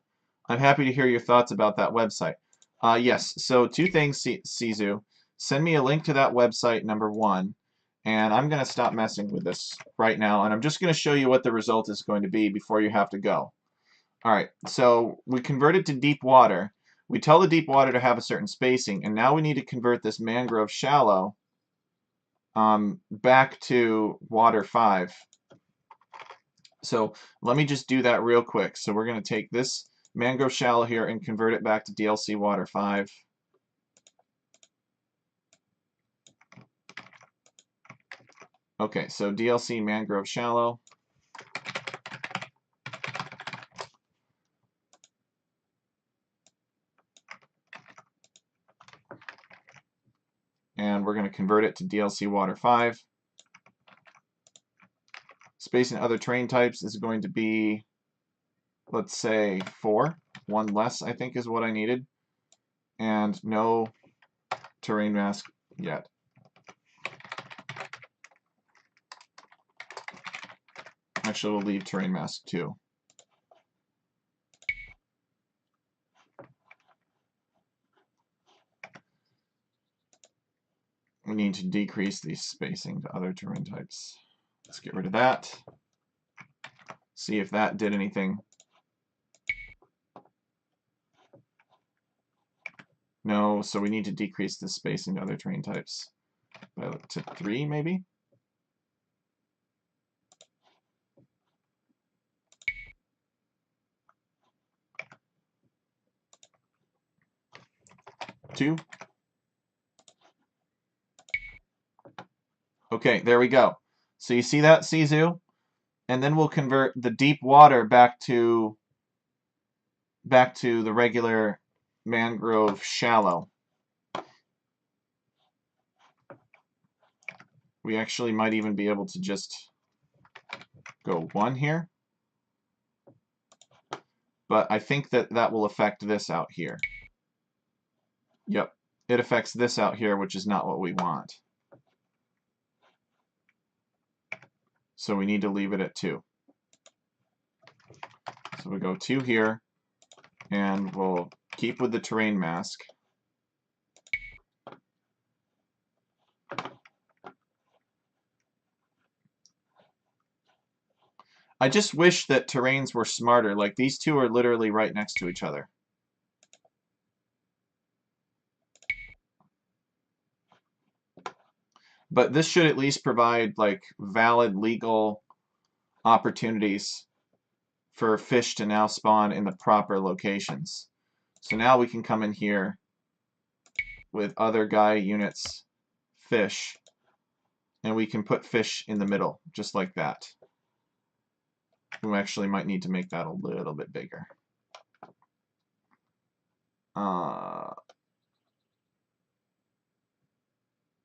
I'm happy to hear your thoughts about that website. Yes, so 2 things, Sizu. Send me a link to that website, number 1. And I'm going to stop messing with this right now. And I'm just going to show you what the result is going to be before you have to go. All right, so we converted to deep water. We tell the deep water to have a certain spacing. And now we need to convert this mangrove shallow back to water 5. So let me just do that real quick. So we're going to take this mangrove shallow here and convert it back to DLC water 5. Okay, so DLC mangrove shallow. And we're going to convert it to DLC water 5. Space and other terrain types is going to be, let's say, 4. 1 less, I think, is what I needed. And no terrain mask yet. Actually, we'll leave terrain mask 2. We need to decrease the spacing to other terrain types. Let's get rid of that. See if that did anything. No, so we need to decrease the spacing to other terrain types to 3, maybe? Two. Okay, there we go. So you see that, Sizu? And then we'll convert the deep water back to the regular mangrove shallow. We actually might even be able to just go 1 here. But I think that will affect this out here. Yep, it affects this out here, which is not what we want. So we need to leave it at 2. So we go 2 here, and we'll keep with the terrain mask. I just wish that terrains were smarter. Like, these two are literally right next to each other. But this should at least provide, like, valid legal opportunities for fish to now spawn in the proper locations. So now we can come in here with other guy units, fish, and we can put fish in the middle, just like that. We actually might need to make that a little bit bigger.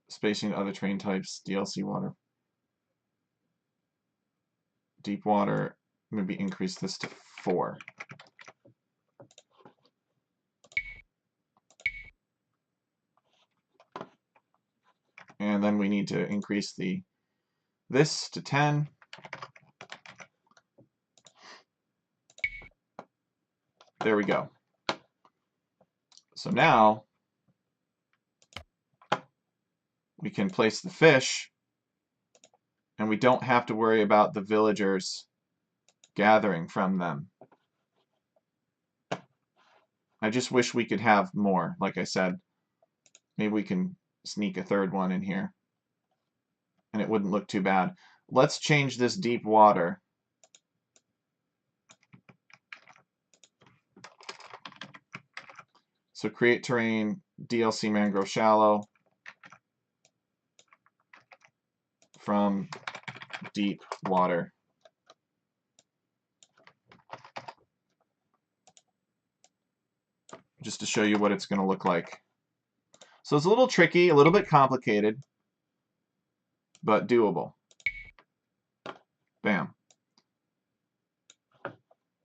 Spacing other terrain types, DLC water. Deep water, maybe increase this to 4. And then we need to increase this to 10. There we go. So now we can place the fish, and we don't have to worry about the villagers gathering from them. I just wish we could have more, like I said. Maybe we can sneak a third one in here, and it wouldn't look too bad. Let's change this deep water. So create terrain, DLC mangrove shallow from deep water. Just to show you what it's going to look like. So it's a little tricky, a little bit complicated, but doable. Bam.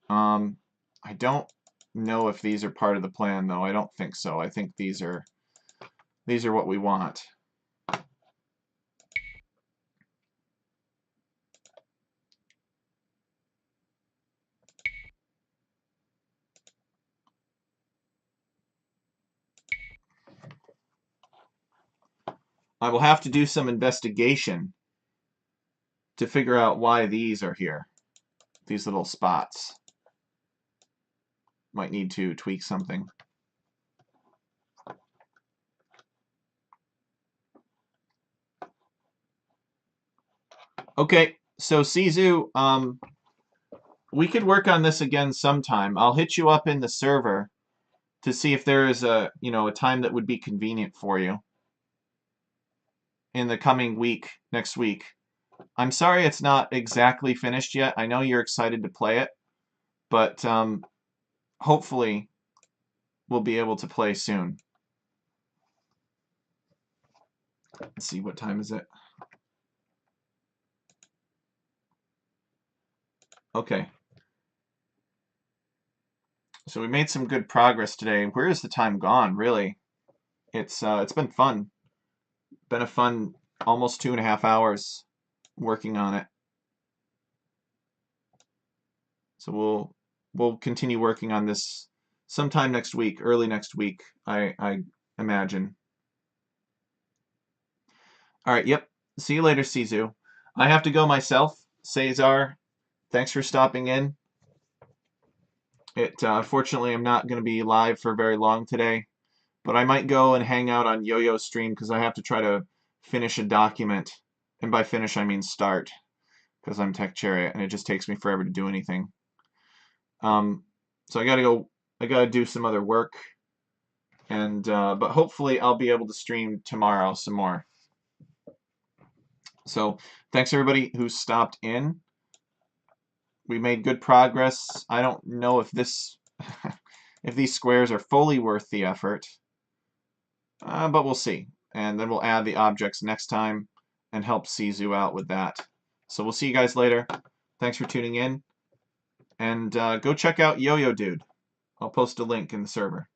I don't know if these are part of the plan, though. I don't think so. I think these are what we want. I will have to do some investigation to figure out why these are here. These little spots. Might need to tweak something. Okay, so Sizu, we could work on this again sometime. I'll hit you up in the server to see if there is a time that would be convenient for you in the coming week, next week. I'm sorry it's not exactly finished yet. I know you're excited to play it, but hopefully we'll be able to play soon. Let's see, what time is it? Okay. So we made some good progress today. Where is the time gone, really? It's been fun. Been a fun almost 2.5 hours working on it. So we'll continue working on this sometime next week, early next week, I imagine. All right, yep. See you later, Sizu. I have to go myself. Cesar, thanks for stopping in. Fortunately, I'm not going to be live for very long today, but I might go and hang out on Yo-Yo's stream because I have to try to finish a document. And by finish, I mean start, because I'm Tech Chariot, and it just takes me forever to do anything. So I gotta go. I gotta do some other work, and but hopefully I'll be able to stream tomorrow some more. So thanks everybody who stopped in. We made good progress. I don't know if this if these squares are fully worth the effort, but we'll see. And then we'll add the objects next time and help Sizu out with that. So we'll see you guys later. Thanks for tuning in. And go check out Yo-Yo Dude. I'll post a link in the server.